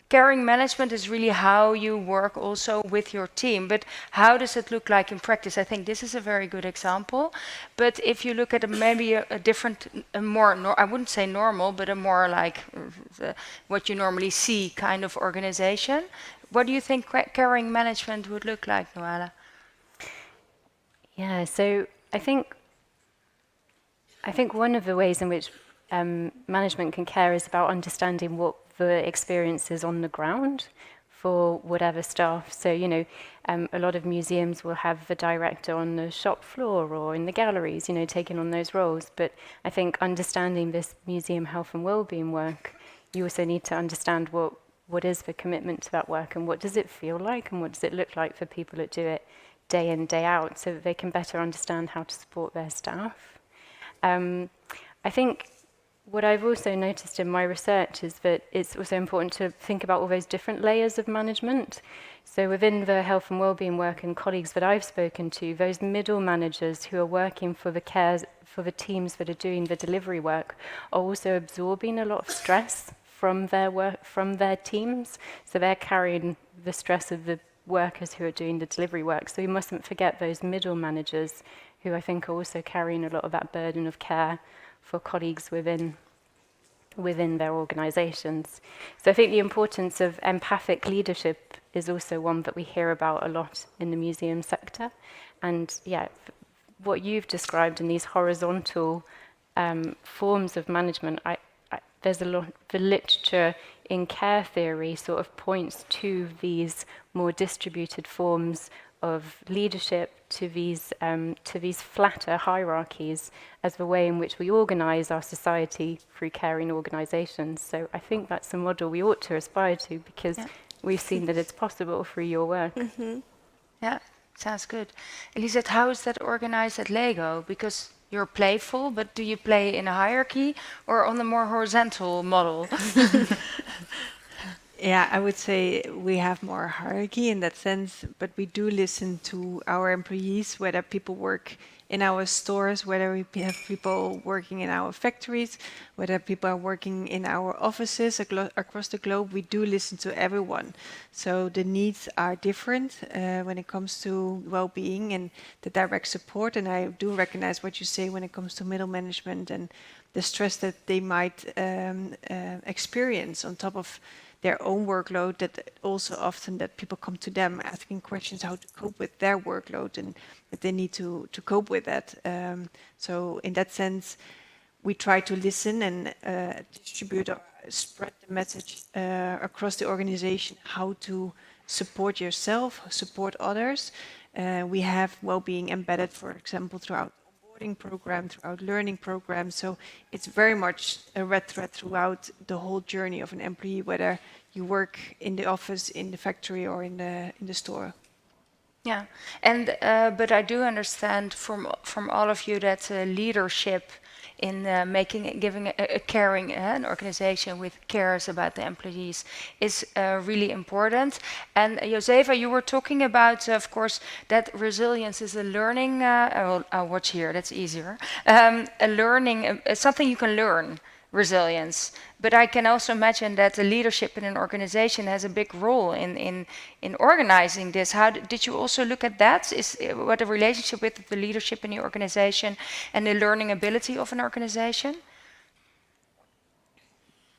Caring management is really how you work also with your team, but how does it look like in practice? I think this is a very good example, but if you look at maybe a different, I wouldn't say normal, but a more like what you normally see kind of organization, what do you think caring management would look like, Nuala? Yeah, so I think one of the ways in which management can care is about understanding what the experiences on the ground for whatever staff. So, a lot of museums will have the director on the shop floor or in the galleries, taking on those roles. But I think understanding this museum health and wellbeing work, you also need to understand what is the commitment to that work and what does it feel like and what does it look like for people that do it day in, day out, so that they can better understand how to support their staff. I think what I've also noticed in my research is that it's also important to think about all those different layers of management. So within the health and wellbeing work and colleagues that I've spoken to, those middle managers who are working for the teams that are doing the delivery work are also absorbing a lot of stress from their work, from their teams. So they're carrying the stress of the workers who are doing the delivery work. So we mustn't forget those middle managers who I think are also carrying a lot of that burden of care for colleagues within their organisations. So I think the importance of empathic leadership is also one that we hear about a lot in the museum sector. And what you've described in these horizontal forms of management, there's a lot, the literature in care theory sort of points to these more distributed forms of leadership to these flatter hierarchies as the way in which we organise our society through caring organisations. So I think that's a model we ought to aspire to, because we've seen that it's possible through your work. Yeah, sounds good. Lisette, how is that organized at Lego? Because you're playful, but do you play in a hierarchy or on the more horizontal model? Yeah, I would say we have more hierarchy in that sense, but we do listen to our employees, whether people work in our stores, whether we have people working in our factories, whether people are working in our offices across the globe. We do listen to everyone. So the needs are different when it comes to well-being and the direct support. And I do recognize what you say when it comes to middle management and the stress that they might experience on top of their own workload, that also often that people come to them asking questions how to cope with their workload and that they need to cope with that. So in that sense, we try to listen and distribute or spread the message across the organization, how to support yourself, support others. We have well-being embedded, for example, throughout program, throughout learning programs. So it's very much a red thread throughout the whole journey of an employee, whether you work in the office, in the factory, or in the store. Yeah, and but I do understand from all of you that leadership in giving a caring an organization with cares about the employees is really important. And Josefa, you were talking about, of course, that resilience is a learning. I'll watch here. That's easier. A learning, something you can learn. Resilience, but I can also imagine that the leadership in an organization has a big role in organizing this. How did you also look at that? Is what the relationship with the leadership in the organization and the learning ability of an organization?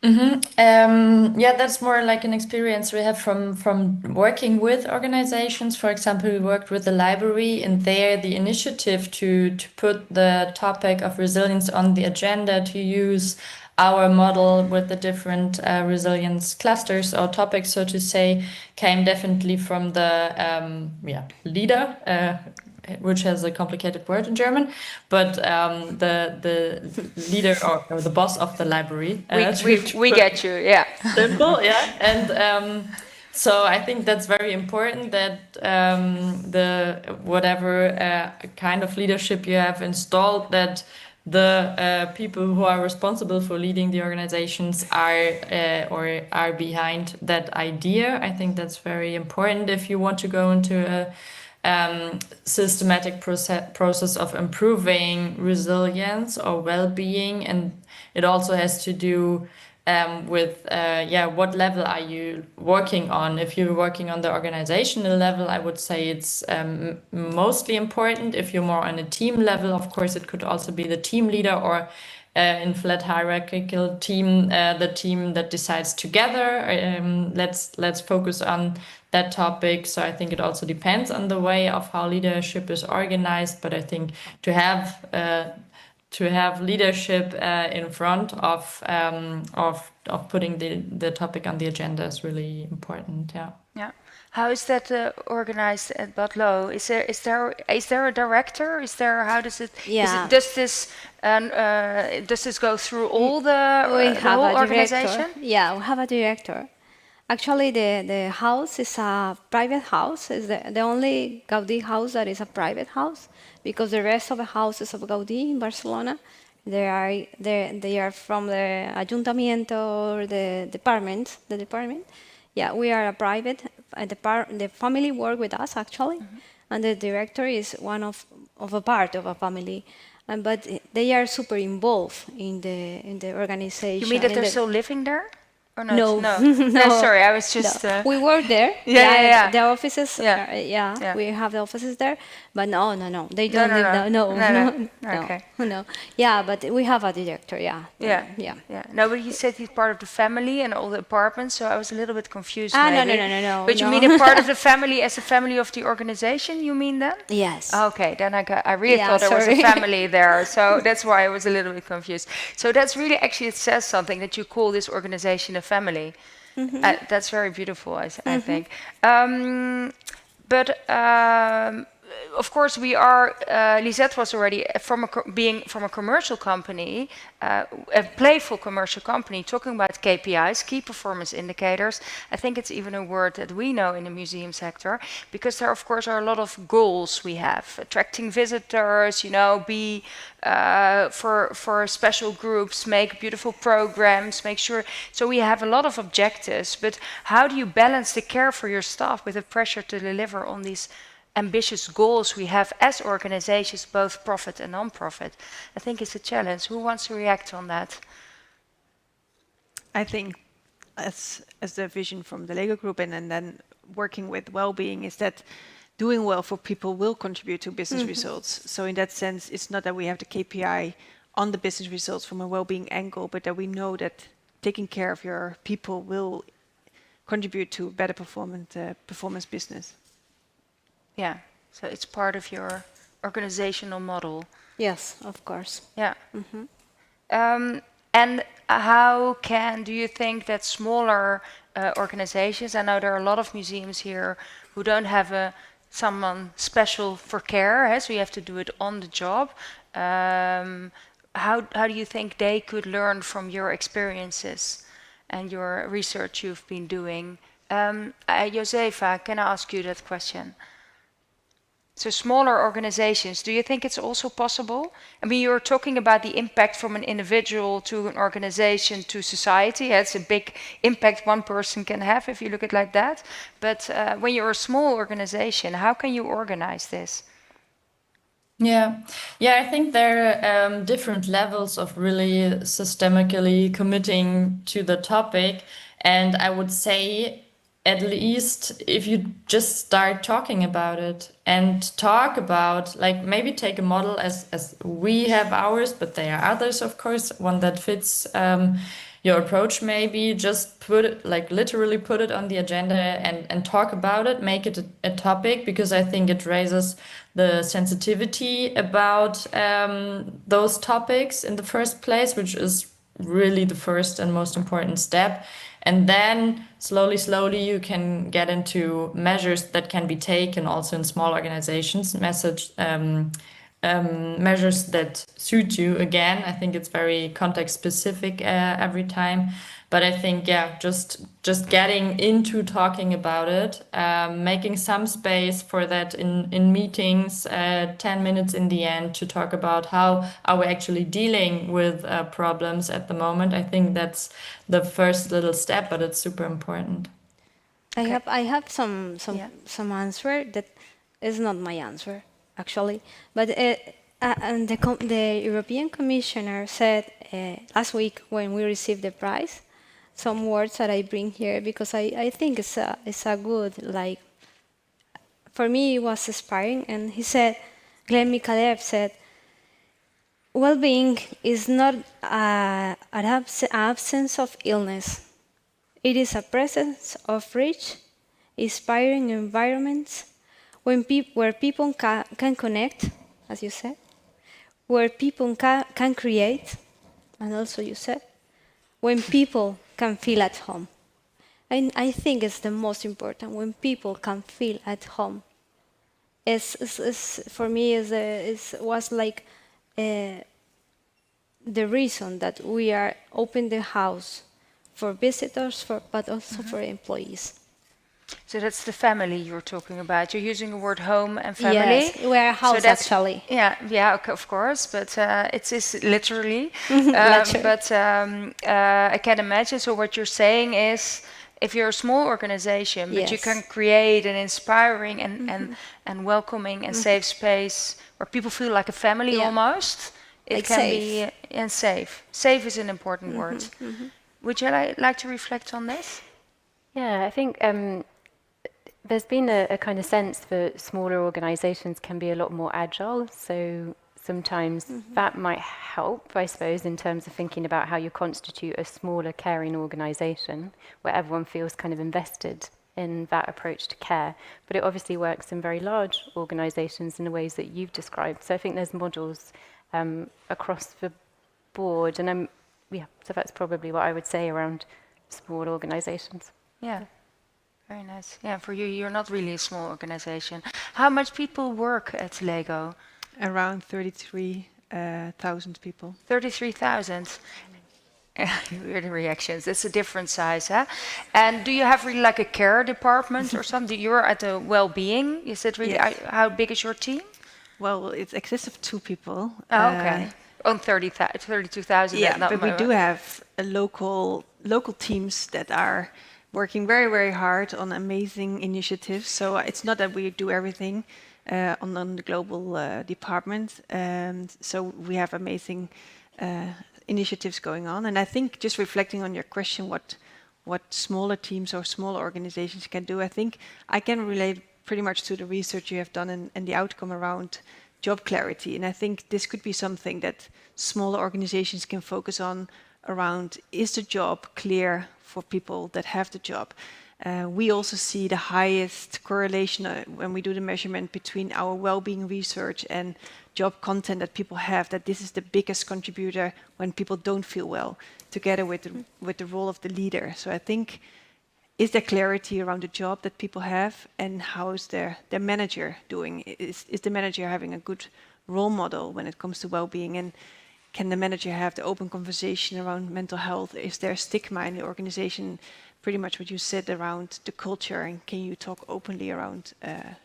Yeah, that's more like an experience we have from working with organizations. For example, we worked with the library, and there the initiative to put the topic of resilience on the agenda, to use our model with the different resilience clusters or topics, so to say, came definitely from the leader, which has a complicated word in German, but the leader or the boss of the library. We get you, yeah. Simple, yeah. And so I think that's very important, that the whatever kind of leadership you have installed, that the people who are responsible for leading the organizations are behind that idea. I think that's very important if you want to go into a systematic process of improving resilience or well-being. And it also has to do with what level are you working on. If you're working on the organizational level, I would say it's mostly important. If you're more on a team level, of course, it could also be the team leader, or in flat hierarchical team, the team that decides together, let's focus on that topic. So I think it also depends on the way of how leadership is organized. But I think to have leadership in front of putting the topic on the agenda is really important. Yeah. Yeah. How is that organized at Batlló? Is there a director? How does it? Yeah. Does this go through all the whole organization? Director. Yeah, we have a director. Actually, the house is a private house. It's the only Gaudí house that is a private house, because the rest of the houses of Gaudí in Barcelona, they are from the ayuntamiento or the department. Yeah, we are a private. The family work with us actually, and the director is one of a part of a family. But they are super involved in the organization. You mean that they're still living there? Or not? No. No, sorry, I was just... No. We work there. Yeah. The offices, we have the offices there. But no, they don't live there. No. Okay. No. Yeah, but we have a director, yeah. No, but you said he's part of the family and all the apartments, so I was a little bit confused. No. But you mean a part of the family as a family of the organization, you mean then? Yes. Okay, then I really thought there was a family there, so that's why I was a little bit confused. So that's really, actually, it says something that you call this organization a family. That's very beautiful, I think. but of course, we are. Lisette was already being from a commercial company, a playful commercial company, talking about KPIs, key performance indicators. I think it's even a word that we know in the museum sector, because there, of course, are a lot of goals we have: attracting visitors, be for special groups, make beautiful programs, make sure. So we have a lot of objectives. But how do you balance the care for your staff with the pressure to deliver on these ambitious goals we have as organizations, both profit and non-profit? I think it's a challenge. Who wants to react on that? I think as the vision from the Lego Group and then working with Wellbeing is that doing well for people will contribute to business results. So in that sense, it's not that we have the KPI on the business results from a well-being angle, but that we know that taking care of your people will contribute to better performance business. Yeah, so it's part of your organizational model. Yes, of course. Yeah. And how do you think that smaller organizations, I know there are a lot of museums here who don't have someone special for care, so you have to do it on the job. How do you think they could learn from your experiences and your research you've been doing? Josefa, can I ask you that question? So smaller organizations, do you think it's also possible? I mean, you're talking about the impact from an individual to an organization to society. It's a big impact one person can have if you look at it like that. But when you're a small organization, how can you organize this? Yeah, I think there are different levels of really systemically committing to the topic. And I would say, at least if you just start talking about it and talk about, like, maybe take a model as we have ours, but there are others, of course, one that fits your approach, maybe just put it, like, literally put it on the agenda and talk about it, make it a topic, because I think it raises the sensitivity about those topics in the first place, which is really the first and most important step. And then slowly you can get into measures that can be taken also in small organizations, measures that suit you. Again, I think it's very context specific every time. But I think, just getting into talking about it, making some space for that in meetings, 10 minutes in the end to talk about how are we actually dealing with problems at the moment. I think that's the first little step, but it's super important. I have some answer that is not my answer actually, but and the European Commissioner said last week when we received the prize some words that I bring here because I think it's a good, like, for me it was inspiring. And he said, Glenn Mikhalev said, well-being is not an absence of illness. It is a presence of rich, inspiring environments where people can connect, as you said, where people can create, and also you said, when people can feel at home. And I think it's the most important, when people can feel at home. For me, was like the reason that we are open the house for visitors, but also for employees. So that's the family you're talking about. You're using the word home and family. Yes, we're a house, so actually. Yeah, okay, of course, but it is literally. Literally. But I can imagine. So what you're saying is, if you're a small organization, but you can create an inspiring and welcoming and safe space where people feel like a family almost, it like can safe. Be and safe. Safe is an important word. Would you like to reflect on this? Yeah, I think there's been a kind of sense that smaller organizations can be a lot more agile. So sometimes that might help, I suppose, in terms of thinking about how you constitute a smaller caring organization where everyone feels kind of invested in that approach to care. But it obviously works in very large organizations in the ways that you've described. So I think there's models across the board. And so that's probably what I would say around small organizations. Yeah. Very nice. Yeah, for you, you're not really a small organization. How much people work at Lego? Around 33,000 people. 33,000. You hear the reactions. It's a different size, huh? And do you have really like a care department or something? You're at the Wellbeing. Is it really? Yes. How big is your team? Well, it's excess of 2 people. Oh, okay. On 32,000. Yeah, but we do have a local teams that are working very, very hard on amazing initiatives. So it's not that we do everything on the global department. So we have amazing initiatives going on. And I think just reflecting on your question, what smaller teams or smaller organizations can do, I think I can relate pretty much to the research you have done and the outcome around job clarity. And I think this could be something that smaller organizations can focus on around, is the job clear for people that have the job? We also see the highest correlation when we do the measurement between our well-being research and job content that people have, that this is the biggest contributor when people don't feel well, together with the role of the leader. So I think, is there clarity around the job that people have, and how is their manager doing? Is the manager having a good role model when it comes to well-being? And can the manager have the open conversation around mental health? Is there stigma in the organization? Pretty much what you said around the culture, and can you talk openly around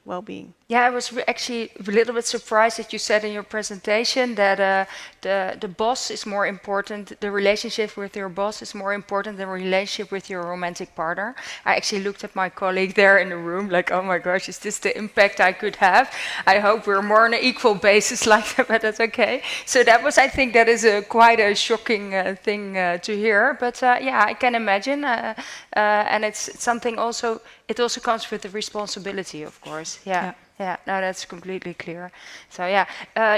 well-being? Yeah, I was actually a little bit surprised that you said in your presentation that the boss is more important, the relationship with your boss is more important than the relationship with your romantic partner. I actually looked at my colleague there in the room like, oh my gosh, is this the impact I could have? I hope we're more on an equal basis like that, but that's okay. So that was, I think that is quite a shocking thing to hear, but yeah, I can imagine. And it's something also, it also comes with the responsibility, of course. Yeah. No, that's completely clear. So yeah,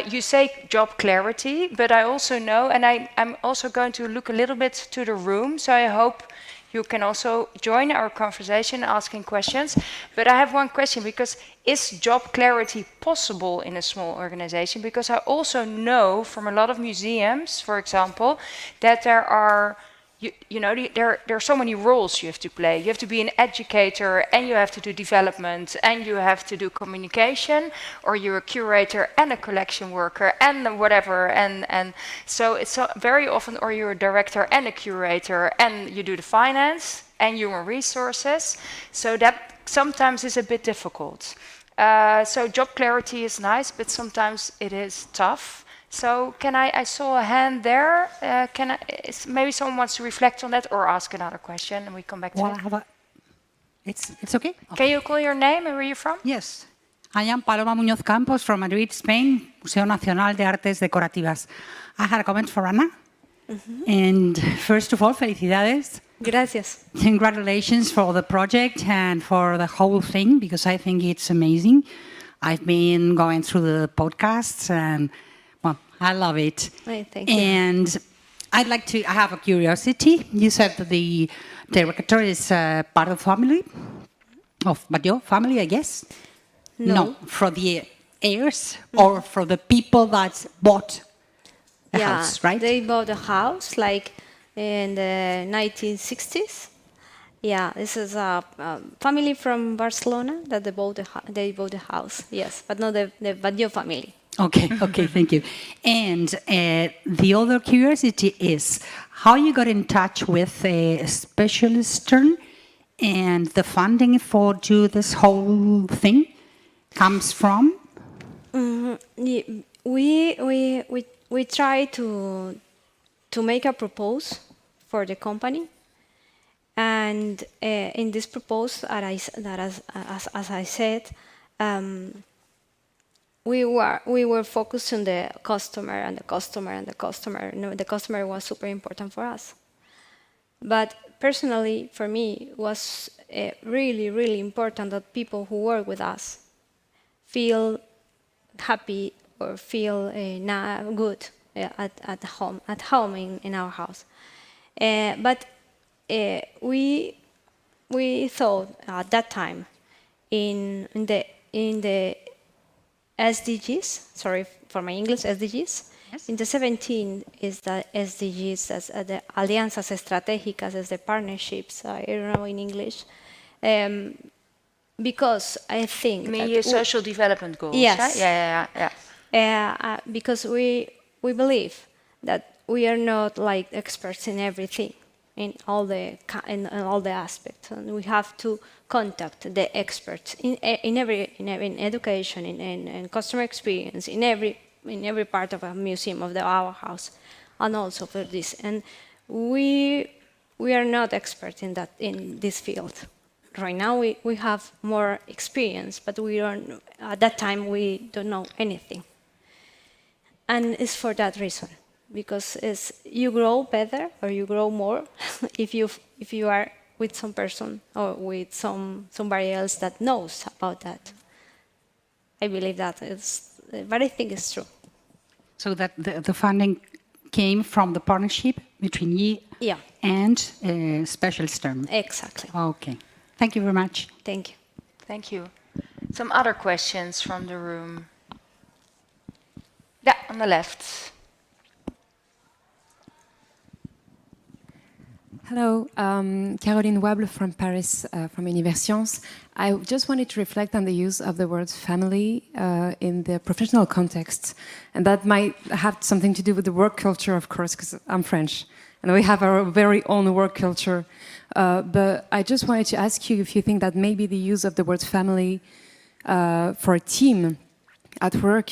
you say job clarity, but I also know, and I'm also going to look a little bit to the room, so I hope you can also join our conversation asking questions. But I have one question, because is job clarity possible in a small organization? Because I also know from a lot of museums, for example, that there are there are so many roles you have to play. You have to be an educator, and you have to do development, and you have to do communication, or you're a curator and a collection worker and whatever. And so it's very often, or you're a director and a curator, and you do the finance and human resources. So that sometimes is a bit difficult. So job clarity is nice, but sometimes it is tough. So I saw a hand there. Maybe someone wants to reflect on that or ask another question, and we come back to it. It's okay? Can you call your name and where you're from? Yes. I am Paloma Muñoz Campos from Madrid, Spain, Museo Nacional de Artes Decorativas. I had a comment for Ana. And first of all, felicidades. Gracias. Congratulations for the project and for the whole thing, because I think it's amazing. I've been going through the podcasts and I love it. Thank you. And I have a curiosity. You said that the director is part of the family, of Batlló family, I guess? No, for the heirs or for the people that bought the house, right? They bought a house like in the 1960s. Yeah, this is a family from Barcelona that they bought the house, yes, but not the Batlló family. Okay, thank you. And the other curiosity is how you got in touch with a specialist and the funding for do this whole thing comes from? We try to make a proposal for the company, and in this proposal, as I said. We were focused on the customer and the customer and the customer. The customer was super important for us. But personally, for me, it was really, really important that people who work with us feel happy or feel good at home in our house. But we thought at that time in the SDGs, sorry for my English, SDGs. Yes. In the 17 is the SDGs, as the alianzas estratégicas, as the partnerships, I don't know in English. Because I think You mean that your social development goals? Yes. Yeah. Because we believe that we are not like experts in everything, in all the in all the aspects, and we have to contact the experts in education, in customer experience, in every part of a museum of our house, and also for this. And we are not experts in this field. Right now we have more experience, but we don't. At that time we don't know anything, and it's for that reason, because you grow better or you grow more if you are with some person or with somebody else that knows about that. I believe that is, but I think it's true. So that the funding came from the partnership between you and Specialist Term. Exactly. Okay. Thank you very much. Thank you. Thank you. Some other questions from the room. Yeah, on the left. Hello, Caroline Wable from Paris, from Universcience. I just wanted to reflect on the use of the word family in the professional context. And that might have something to do with the work culture, of course, because I'm French. And we have our very own work culture. But I just wanted to ask you if you think that maybe the use of the word family for a team at work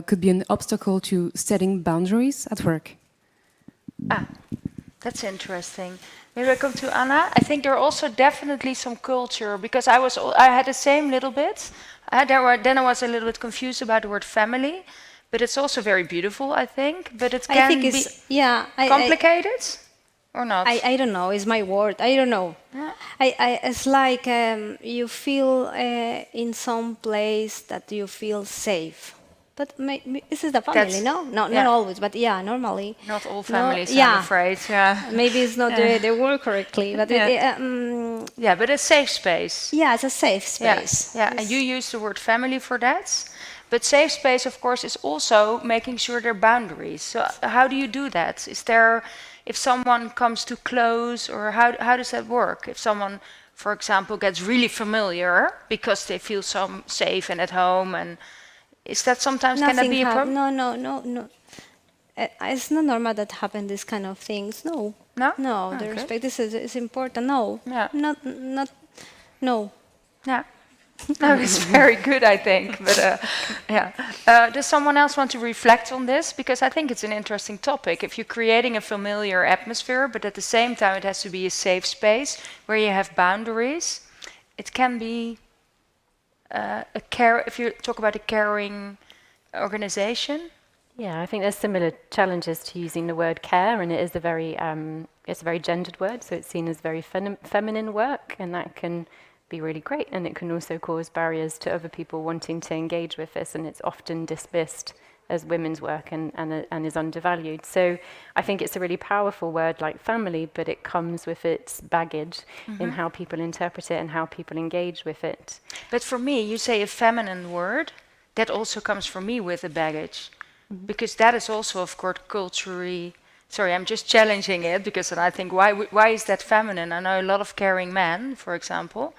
could be an obstacle to setting boundaries at work. That's interesting. Maybe I come to Anna. I think there are also definitely some culture, because I had the same little bit. Then I was a little bit confused about the word family, but it's also very beautiful, I think. But it can be complicated, or not? I don't know. It's my word. I don't know. Yeah. It's like you feel in some place that you feel safe. But this is the family, not always, but normally. Not all families, I'm afraid. Yeah. Maybe it's not the word correctly, but but a safe space. Yeah, it's a safe space. Yeah. And you use the word family for that. But safe space, of course, is also making sure there are boundaries. So how do you do that? Is there, if someone comes too close, or how does that work? If someone, for example, gets really familiar because they feel so safe and at home, and is that sometimes can that be a problem? No. It's not normal that happen these kind of things. No. The respect is important. No. Yeah. No. Yeah. No, it's very good, I think. But does someone else want to reflect on this? Because I think it's an interesting topic. If you're creating a familiar atmosphere, but at the same time it has to be a safe space where you have boundaries, it can be if you talk about a caring organization. Yeah, I think there's similar challenges to using the word care, and it is it's a very gendered word, so it's seen as very feminine work, and that can be really great, and it can also cause barriers to other people wanting to engage with this, and it's often dismissed as women's work and is undervalued. So I think it's a really powerful word like family, but it comes with its baggage in how people interpret it and how people engage with it. But for me, you say a feminine word, that also comes for me with a baggage, because that is also, of course, culturally. Sorry, I'm just challenging it, because I think, why is that feminine? I know a lot of caring men, for example.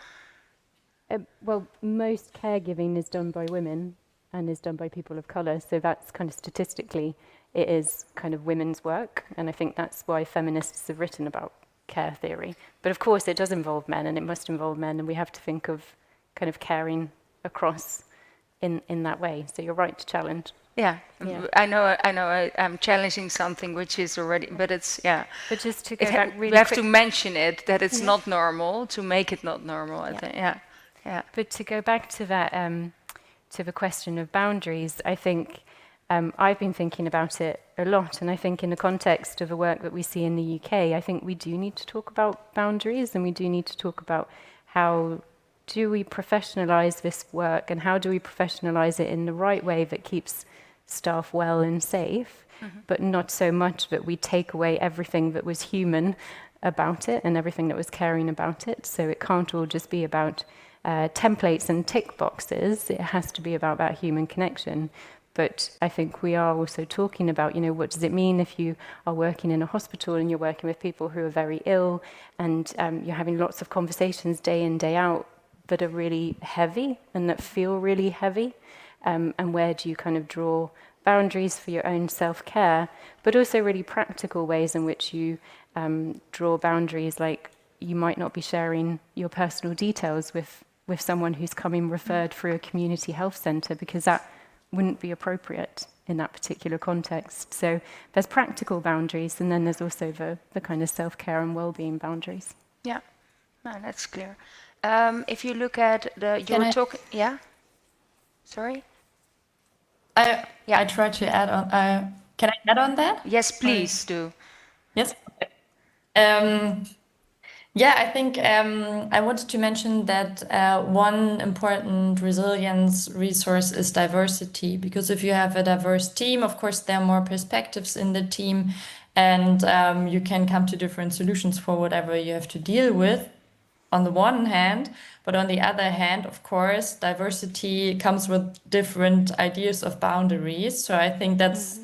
Well, most caregiving is done by women and is done by people of colour, so that's kind of statistically, it is kind of women's work, and I think that's why feminists have written about care theory. But of course it does involve men, and it must involve men, and we have to think of kind of caring across in that way. So you're right to challenge. Yeah. I know I'm challenging something which is already, but it's, But just to go back really we have to mention it, that it's not normal, to make it not normal, I think, But to go back to that, to the question of boundaries, I think I've been thinking about it a lot, and I think in the context of the work that we see in the UK, I think we do need to talk about boundaries, and we do need to talk about how do we professionalise this work, and how do we professionalise it in the right way that keeps staff well and safe, but not so much that we take away everything that was human about it and everything that was caring about it. So it can't all just be about templates and tick boxes. It has to be about that human connection. But I think we are also talking about, what does it mean if you are working in a hospital and you're working with people who are very ill, and you're having lots of conversations day in, day out that are really heavy and that feel really heavy, and where do you kind of draw boundaries for your own self-care, but also really practical ways in which you draw boundaries, like you might not be sharing your personal details with someone who's coming referred through a community health centre, because that wouldn't be appropriate in that particular context. So there's practical boundaries, and then there's also the kind of self-care and well-being boundaries. Yeah, no, that's clear. If you look at yeah? Sorry? I try to add on. Can I add on that? Yes, please do. Yes. I think I wanted to mention that one important resilience resource is diversity, because if you have a diverse team, of course, there are more perspectives in the team, and you can come to different solutions for whatever you have to deal with, on the one hand. But on the other hand, of course, diversity comes with different ideas of boundaries. So I think that's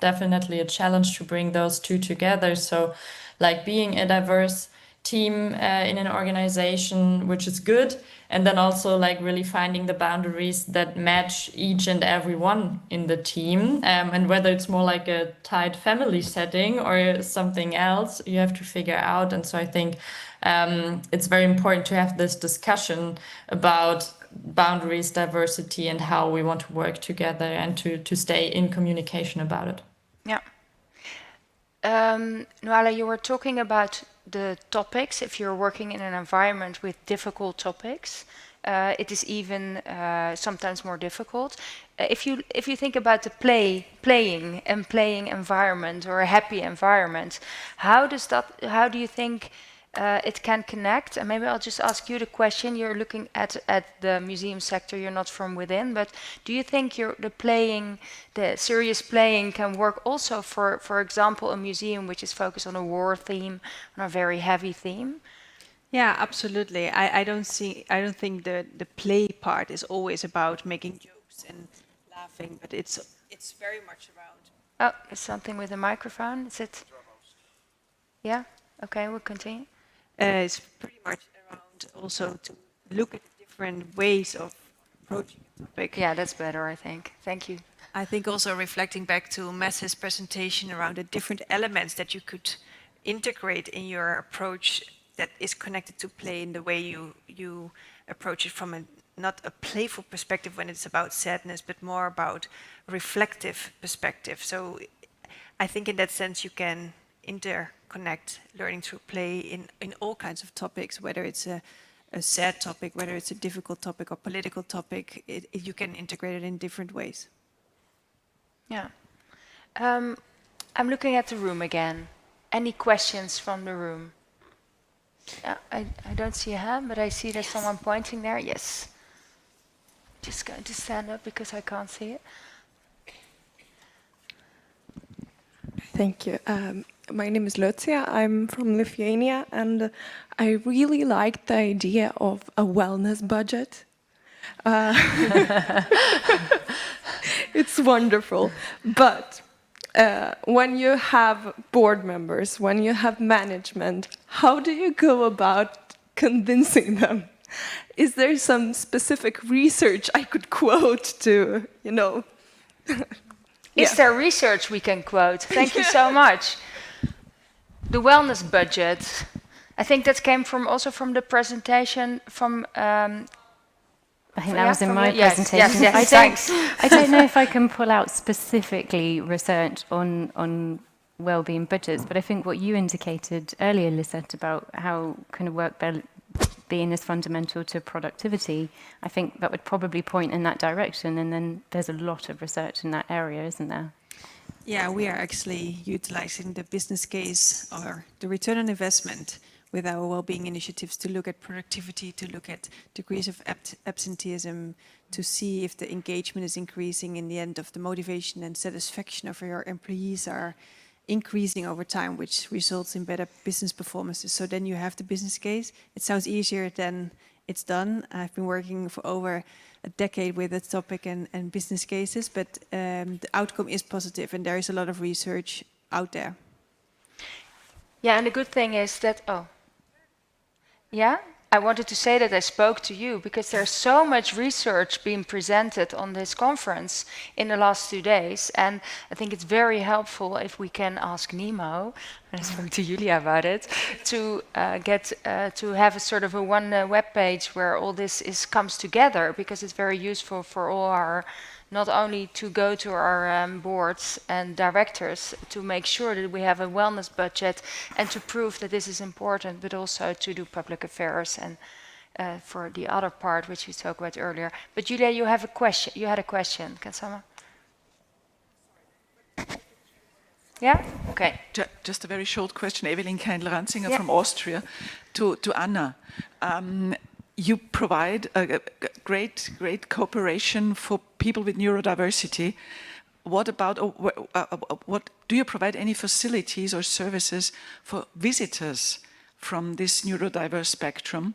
definitely a challenge to bring those two together. So like being a diverse team in an organization, which is good, and then also like really finding the boundaries that match each and every one in the team, and whether it's more like a tight family setting or something else, you have to figure out. And so I think it's very important to have this discussion about boundaries, diversity, and how we want to work together, and to stay in communication about it. Yeah. Nuala, you were talking about the topics. If you're working in an environment with difficult topics, it is even sometimes more difficult. If you think about the playing environment, or a happy environment, how do you think it can connect? And maybe I'll just ask you the question. You're looking at the museum sector. You're not from within, but do you think the serious playing can work also for example, a museum which is focused on a war theme, on a very heavy theme? Yeah, absolutely. I don't think the play part is always about making jokes and laughing, but it's very much around. Oh, there's something with the microphone. Is it? Yeah. Okay, we'll continue. It's pretty much around also to look at different ways of approaching a topic. Yeah, that's better, I think. Thank you. I think also reflecting back to Mess's presentation around the different elements that you could integrate in your approach that is connected to play, in the way you approach it from not a playful perspective when it's about sadness, but more about reflective perspective. So I think in that sense you can interconnect learning through play in all kinds of topics, whether it's a sad topic, whether it's a difficult topic or political topic, you can integrate it in different ways. Yeah. I'm looking at the room again. Any questions from the room? I don't see a hand, but I see there's someone pointing there. Yes. Just going to stand up because I can't see it. Thank you. My name is Lucia. I'm from Lithuania, and I really like the idea of a wellness budget. It's wonderful. But when you have board members, when you have management, how do you go about convincing them? Is there some specific research I could quote to, Is there research we can quote? Thank you so much. The wellness budget. I think that came also from the presentation from... I think that was in my presentation. Yes, thanks. I don't know if I can pull out specifically research on well-being budgets, but I think what you indicated earlier, Lisette, about how kind of work-being is fundamental to productivity, I think that would probably point in that direction, and then there's a lot of research in that area, isn't there? Yeah, we are actually utilizing the business case or the return on investment with our well-being initiatives to look at productivity, to look at degrees of absenteeism, to see if the engagement is increasing in the end, of the motivation and satisfaction of your employees are increasing over time, which results in better business performances. So then you have the business case. It sounds easier than it's done. I've been working for over a decade with this topic and business cases, but the outcome is positive, and there is a lot of research out there. Yeah, and the good thing is that, yeah, I wanted to say that I spoke to you because there's so much research being presented on this conference in the last 2 days, and I think it's very helpful if we can ask NEMO, and I spoke to Julia about it, to to have a sort of a one web page where all this comes together, because it's very useful for all our, not only to go to our boards and directors to make sure that we have a wellness budget and to prove that this is important, but also to do public affairs and for the other part which we talked about earlier. But Julia, you have a question. You had a question, Kasama? Yeah? Okay. Just a very short question. Evelyn Keindl-Ranzinger Yeah. from Austria to Anna. You provide a great cooperation for people with neurodiversity. What about, what do you provide any facilities or services for visitors from this neurodiverse spectrum?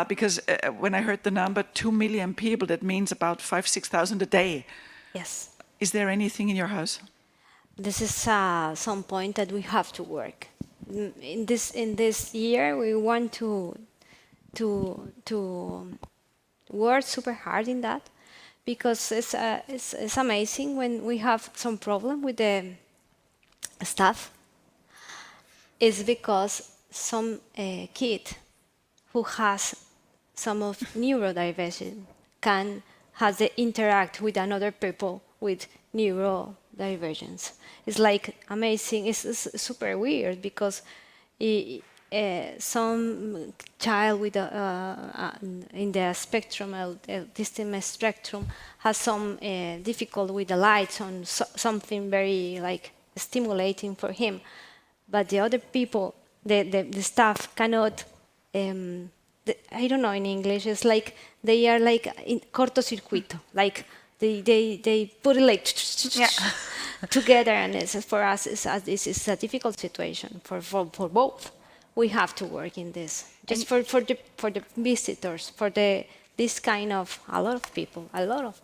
Because when I heard the number 2 million people, that means about 5,000-6,000 a day. Yes. Is there anything in your house? This is some point that we have to work. In this year, we want to work super hard in that, because it's amazing when we have some problem with the staff. It's because some kid who has some of neurodiversity has to interact with another people with neurodivergence. It's like amazing. It's super weird because some child with in the spectrum, autism spectrum, has some difficulty with the lights on something very like stimulating for him, but the other people, the staff cannot. I don't know in English. It's like they are like in cortocircuito, like they put it like together, and for us, this is a difficult situation for both. We have to work in this, just for the visitors, for this kind of a lot of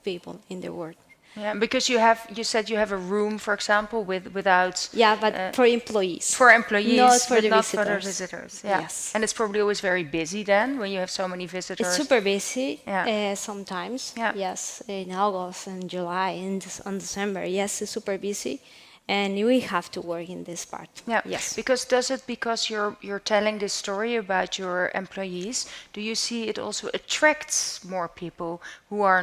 people in the world. Yeah, because you said you have a room, for example, without. Yeah, but for employees. For employees, not for but the not visitors. for the visitors. Yeah. Yes. And it's probably always very busy then when you have so many visitors. It's super busy. Yeah. Sometimes. Yeah. Yes, in August and July and on December. Yes, it's super busy. And we have to work in this part. Yeah. Yes. Because you're telling this story about your employees, do you see it also attracts more people who are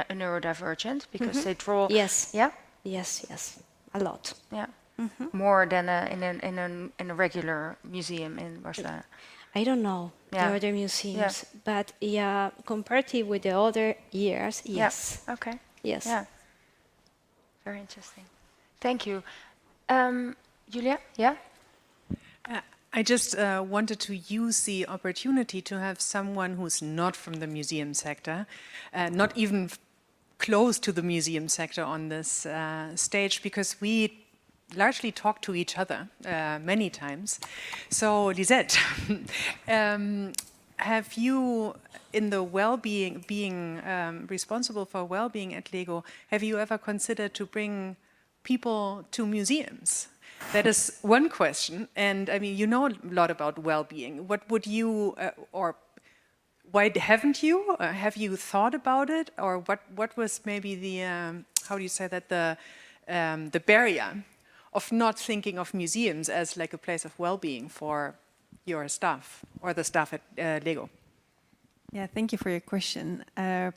neurodivergent because they draw? Yes. Yeah. Yes. A lot. Yeah. More than in a regular museum in Barcelona. I don't know the other museums, but yeah, comparative with the other years, yes. Yeah. Okay. Yes. Yeah. Very interesting. Thank you. Julia? Yeah? I just wanted to use the opportunity to have someone who's not from the museum sector, not even close to the museum sector on this stage, because we largely talk to each other many times. So, Lisette, have you, in the well-being, being responsible for well-being at LEGO, have you ever considered to bring people to museums? That is one question. And I mean, you know a lot about well-being. What would you, or why haven't you? Have you thought about it? Or what was maybe the, how do you say that, the barrier of not thinking of museums as like a place of well-being for your staff or the staff at LEGO? Yeah, thank you for your question.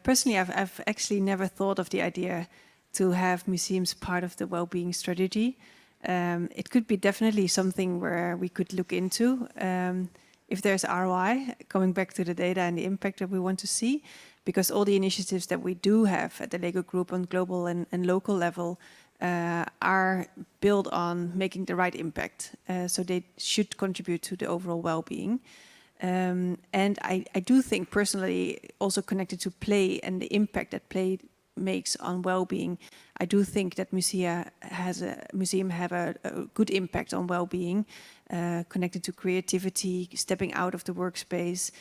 Personally, I've actually never thought of the idea to have museums part of the well-being strategy. It could be definitely something where we could look into if there's ROI, coming back to the data and the impact that we want to see, because all the initiatives that we do have at the LEGO Group on global and local level are built on making the right impact. So they should contribute to the overall well-being. And I do think personally, also connected to play and the impact that play makes on well-being, I do think that museum have a good impact on well-being, connected to creativity, stepping out of the workspace,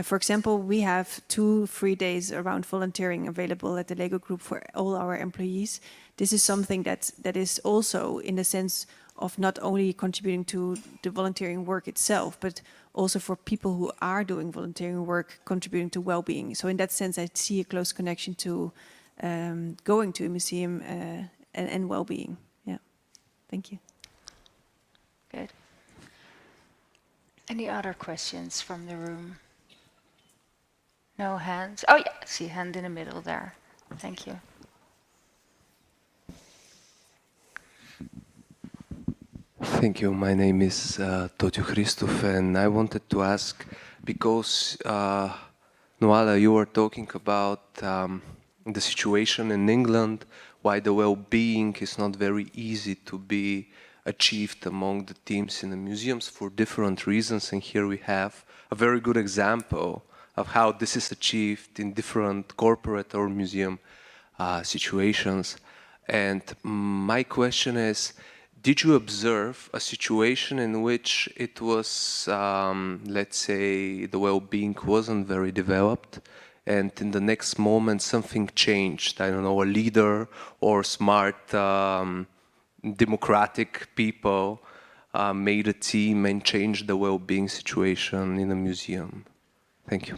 For example, we have 2 free days around volunteering available at the Lego Group for all our employees. This is something that is also in the sense of not only contributing to the volunteering work itself, but also for people who are doing volunteering work, contributing to well-being. So in that sense, I see a close connection to going to a museum and well-being. Yeah, thank you. Good. Any other questions from the room? No hands? Oh yeah, I see a hand in the middle there. Thank you. Thank you. My name is Totio Christoph, and I wanted to ask, because Nuala, you were talking about the situation in England, why the well-being is not very easy to be achieved among the teams in the museums for different reasons, and here we have a very good example of how this is achieved in different corporate or museum situations. And my question is, did you observe a situation in which it was, let's say, the well-being wasn't very developed, and in the next moment something changed? I don't know, a leader or smart democratic people made a team and changed the well-being situation in a museum. Thank you.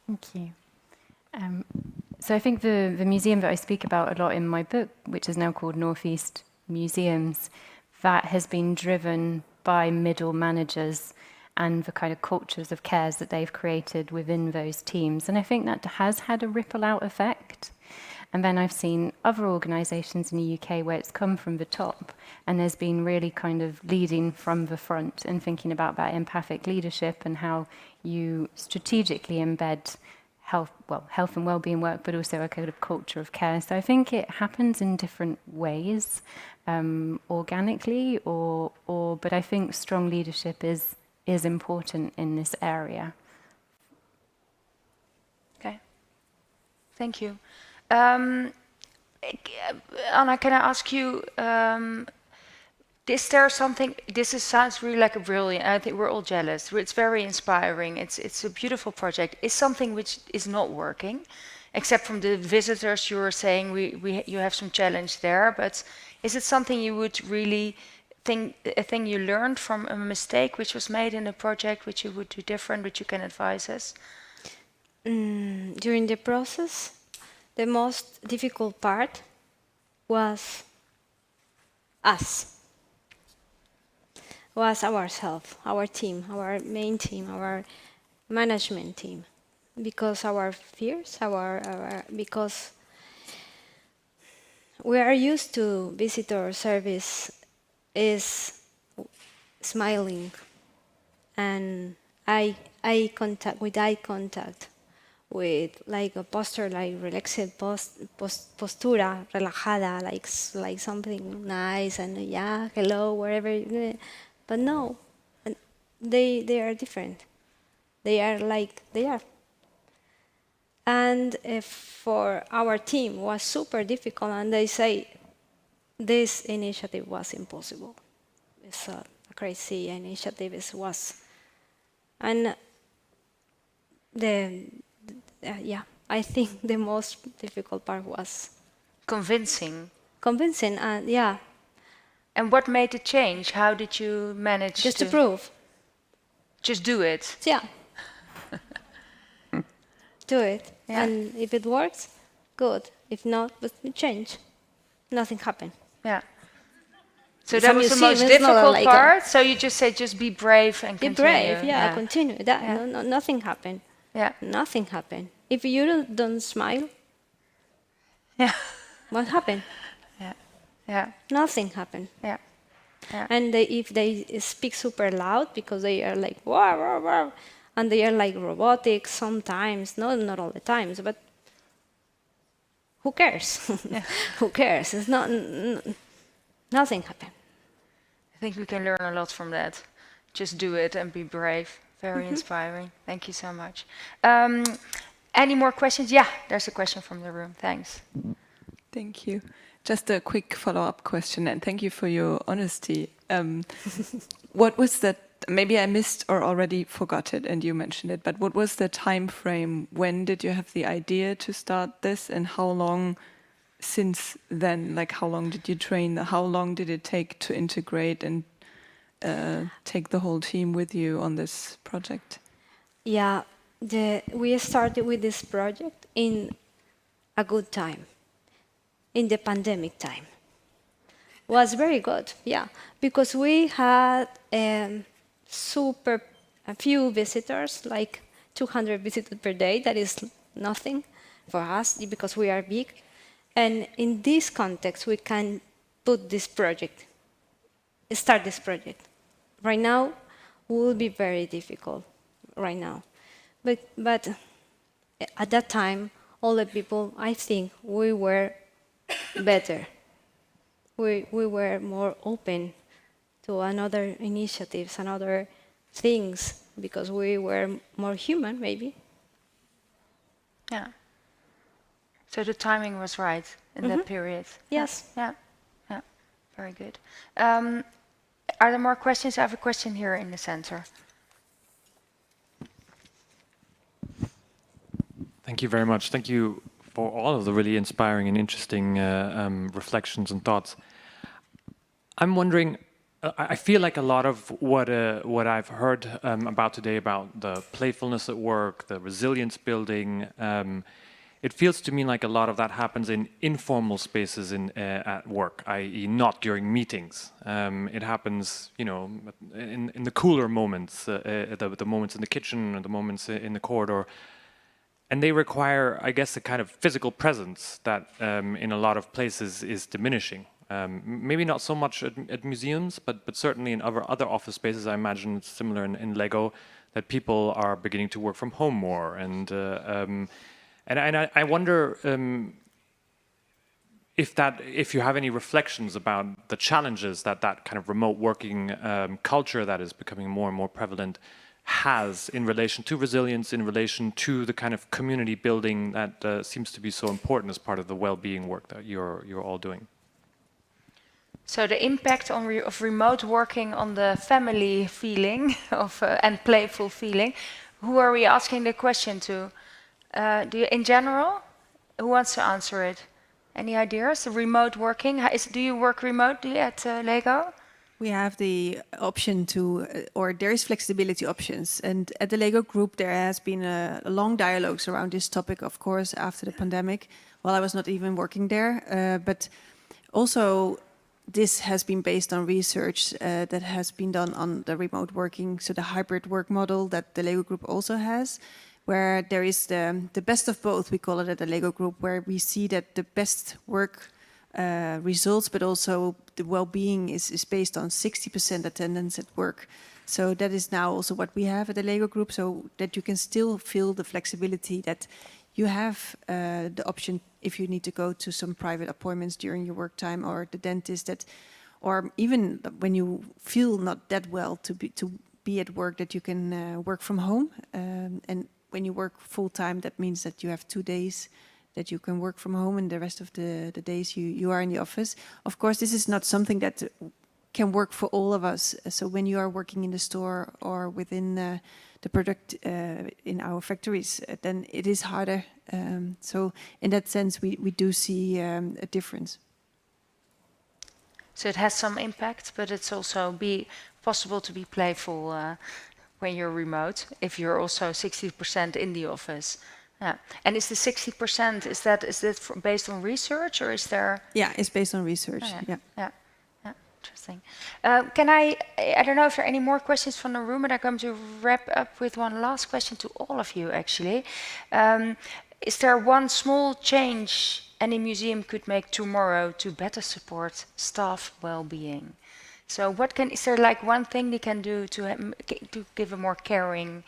Thank you. So I think the museum that I speak about a lot in my book, which is now called Northeast Museums, that has been driven by middle managers and the kind of cultures of cares that they've created within those teams. And I think that has had a ripple out effect. And then I've seen other organisations in the UK where it's come from the top and there's been really kind of leading from the front and thinking about that empathic leadership and how you strategically embed health and well-being work, but also a kind of culture of care. So I think it happens in different ways, organically, but I think strong leadership is important in this area. Okay, thank you. Anna, can I ask you, is there something, sounds really like a brilliant, I think we're all jealous, it's very inspiring, it's a beautiful project. Is something which is not working, except from the visitors you were saying you have some challenge there, but is it something you would really think, a thing you learned from a mistake which was made in a project which you would do different, which you can advise us? During the process, the most difficult part was ourselves, our team, our main team, our management team, because our fears, because we are used to visitor service is smiling and eye contact with like a posture, like relaxed postura, relajada, like something nice and yeah, hello, wherever. But no, they are different. They are like they are. And for our team was super difficult, and they say this initiative was impossible. It's a crazy initiative. It was, and I think the most difficult part was Convincing, and yeah. And what made it change? How did you manage Just to prove. Just do it. Yeah. Do it. Yeah. And if it works, good. If not, but change. Nothing happened. Yeah. So that was the most difficult part. So you just say, just be brave and continue. Be brave, yeah. Continue. That nothing happened. Yeah. Nothing happened. If you don't smile, yeah. What happened? Yeah. Yeah. Nothing happened. Yeah. Yeah. And if they speak super loud because they are like wah, wah, wah, and they are like robotic sometimes, not all the times, but who cares? Yeah. Who cares? It's not. Nothing happened. I think we can learn a lot from that. Just do it and be brave. Very inspiring. Thank you so much. Any more questions? Yeah, there's a question from the room. Thanks. Thank you. Just a quick follow-up question, and thank you for your honesty. What was that maybe I missed or already forgot it and you mentioned it, but what was the time frame? When did you have the idea to start this, and how long since then, like how long did you train? How long did it take to integrate and take the whole team with you on this project? Yeah, we started with this project in a good time, in the pandemic time. Was very good, yeah, because we had a few visitors, like 200 visitors per day. That is nothing for us because we are big. And in this context, we can put this project, start this project. Right now, will be very difficult right now. But at that time, all the people, I think we were better. We were more open to another initiatives and other things because we were more human, maybe. Yeah. So the timing was right in that period. Yes. Yeah. Yeah. Very good. Are there more questions? I have a question here in the center. Thank you very much. Thank you for all of the really inspiring and interesting reflections and thoughts. I'm wondering, I feel like a lot of what I've heard about today, about the playfulness at work, the resilience building, it feels to me like a lot of that happens in informal spaces at work, i.e. not during meetings. It happens, you know, in the cooler moments, the moments in the kitchen or the moments in the corridor. And they require, I guess, a kind of physical presence that in a lot of places is diminishing. Maybe not so much at museums, but certainly in other office spaces. I imagine it's similar in Lego, that people are beginning to work from home more. And I wonder if you have any reflections about the challenges that kind of remote working culture that is becoming more and more prevalent has in relation to resilience, in relation to the kind of community building that seems to be so important as part of the well-being work that you're all doing. So the impact of remote working on the family feeling and playful feeling. Who are we asking the question to? In general, who wants to answer it? Any ideas? The remote working. Do you work remotely at Lego? We have the option to, or there is flexibility options. And at the Lego group, there has been a long dialogues around this topic, of course, after the pandemic. Well, I was not even working there, but also this has been based on research that has been done on the remote working, so the hybrid work model that the Lego group also has, where there is the best of both, we call it at the Lego group, where we see that the best work results, but also the well-being is based on 60% attendance at work. So that is now also what we have at the Lego group, so that you can still feel the flexibility that you have the option if you need to go to some private appointments during your work time, or the dentist, or even when you feel not that well to be at work, that you can work from home. And when you work full time, that means that you have 2 days that you can work from home, and the rest of the days you are in the office. Of course, this is not something that can work for all of us. So when you are working in the store or within the product in our factories, then it is harder. So in that sense, we do see a difference. So it has some impact, but it's also possible to be playful when you're remote, if you're also 60% in the office. Yeah. And is the 60%, is that based on research, or is there? Yeah, it's based on research. Oh, yeah. Yeah. Yeah. Interesting. I don't know if there are any more questions from the room, but I'm going to wrap up with one last question to all of you, actually. Is there one small change any museum could make tomorrow to better support staff well-being? So is there like one thing they can do to give a more caring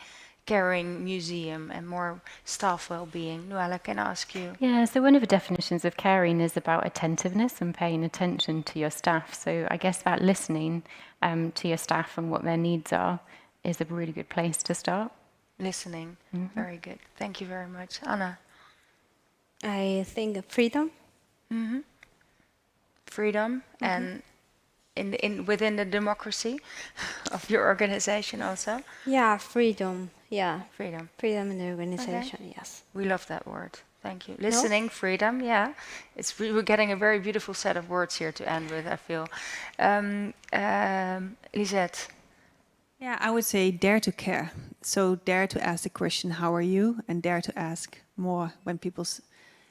museum and more staff well-being? Nuala, can I ask you? Yeah, so one of the definitions of caring is about attentiveness and paying attention to your staff. So I guess that listening to your staff and what their needs are is a really good place to start. Listening. Mm-hmm. Very good. Thank you very much. Anna? I think freedom. Mm-hmm. Freedom. Mm-hmm. And within the democracy of your organization also? Yeah, freedom. Yeah. Freedom. Freedom in the organization, yes. We love that word. Thank you. Listening, freedom, yeah. We're getting a very beautiful set of words here to end with, I feel. Lisette. Yeah, I would say dare to care. So dare to ask the question, how are you? And dare to ask more when people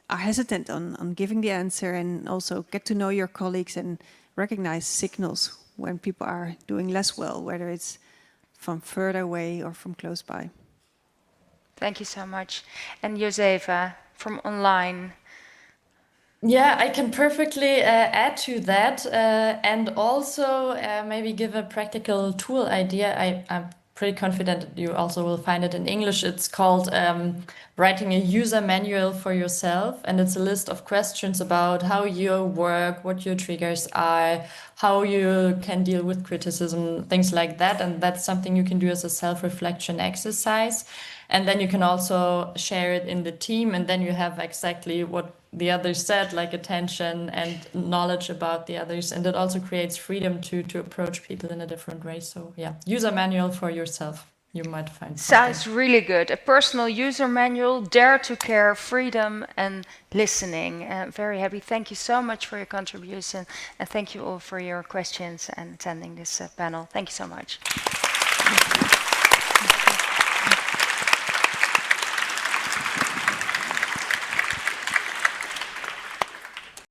are hesitant on giving the answer, and also get to know your colleagues and recognize signals when people are doing less well, whether it's from further away or from close by. Thank you so much. And Josefa, from online. Yeah, I can perfectly add to that, and also maybe give a practical tool idea. I'm pretty confident that you also will find it in English. It's called writing a user manual for yourself, and it's a list of questions about how you work, what your triggers are, how you can deal with criticism, things like that. And that's something you can do as a self-reflection exercise. And then you can also share it in the team, and then you have exactly what the others said, like attention and knowledge about the others. And it also creates freedom to approach people in a different way. So yeah, user manual for yourself. You might find Sounds really good. A personal user manual, dare to care, freedom and listening. Very happy. Thank you so much for your contribution. And thank you all for your questions and attending this panel. Thank you so much.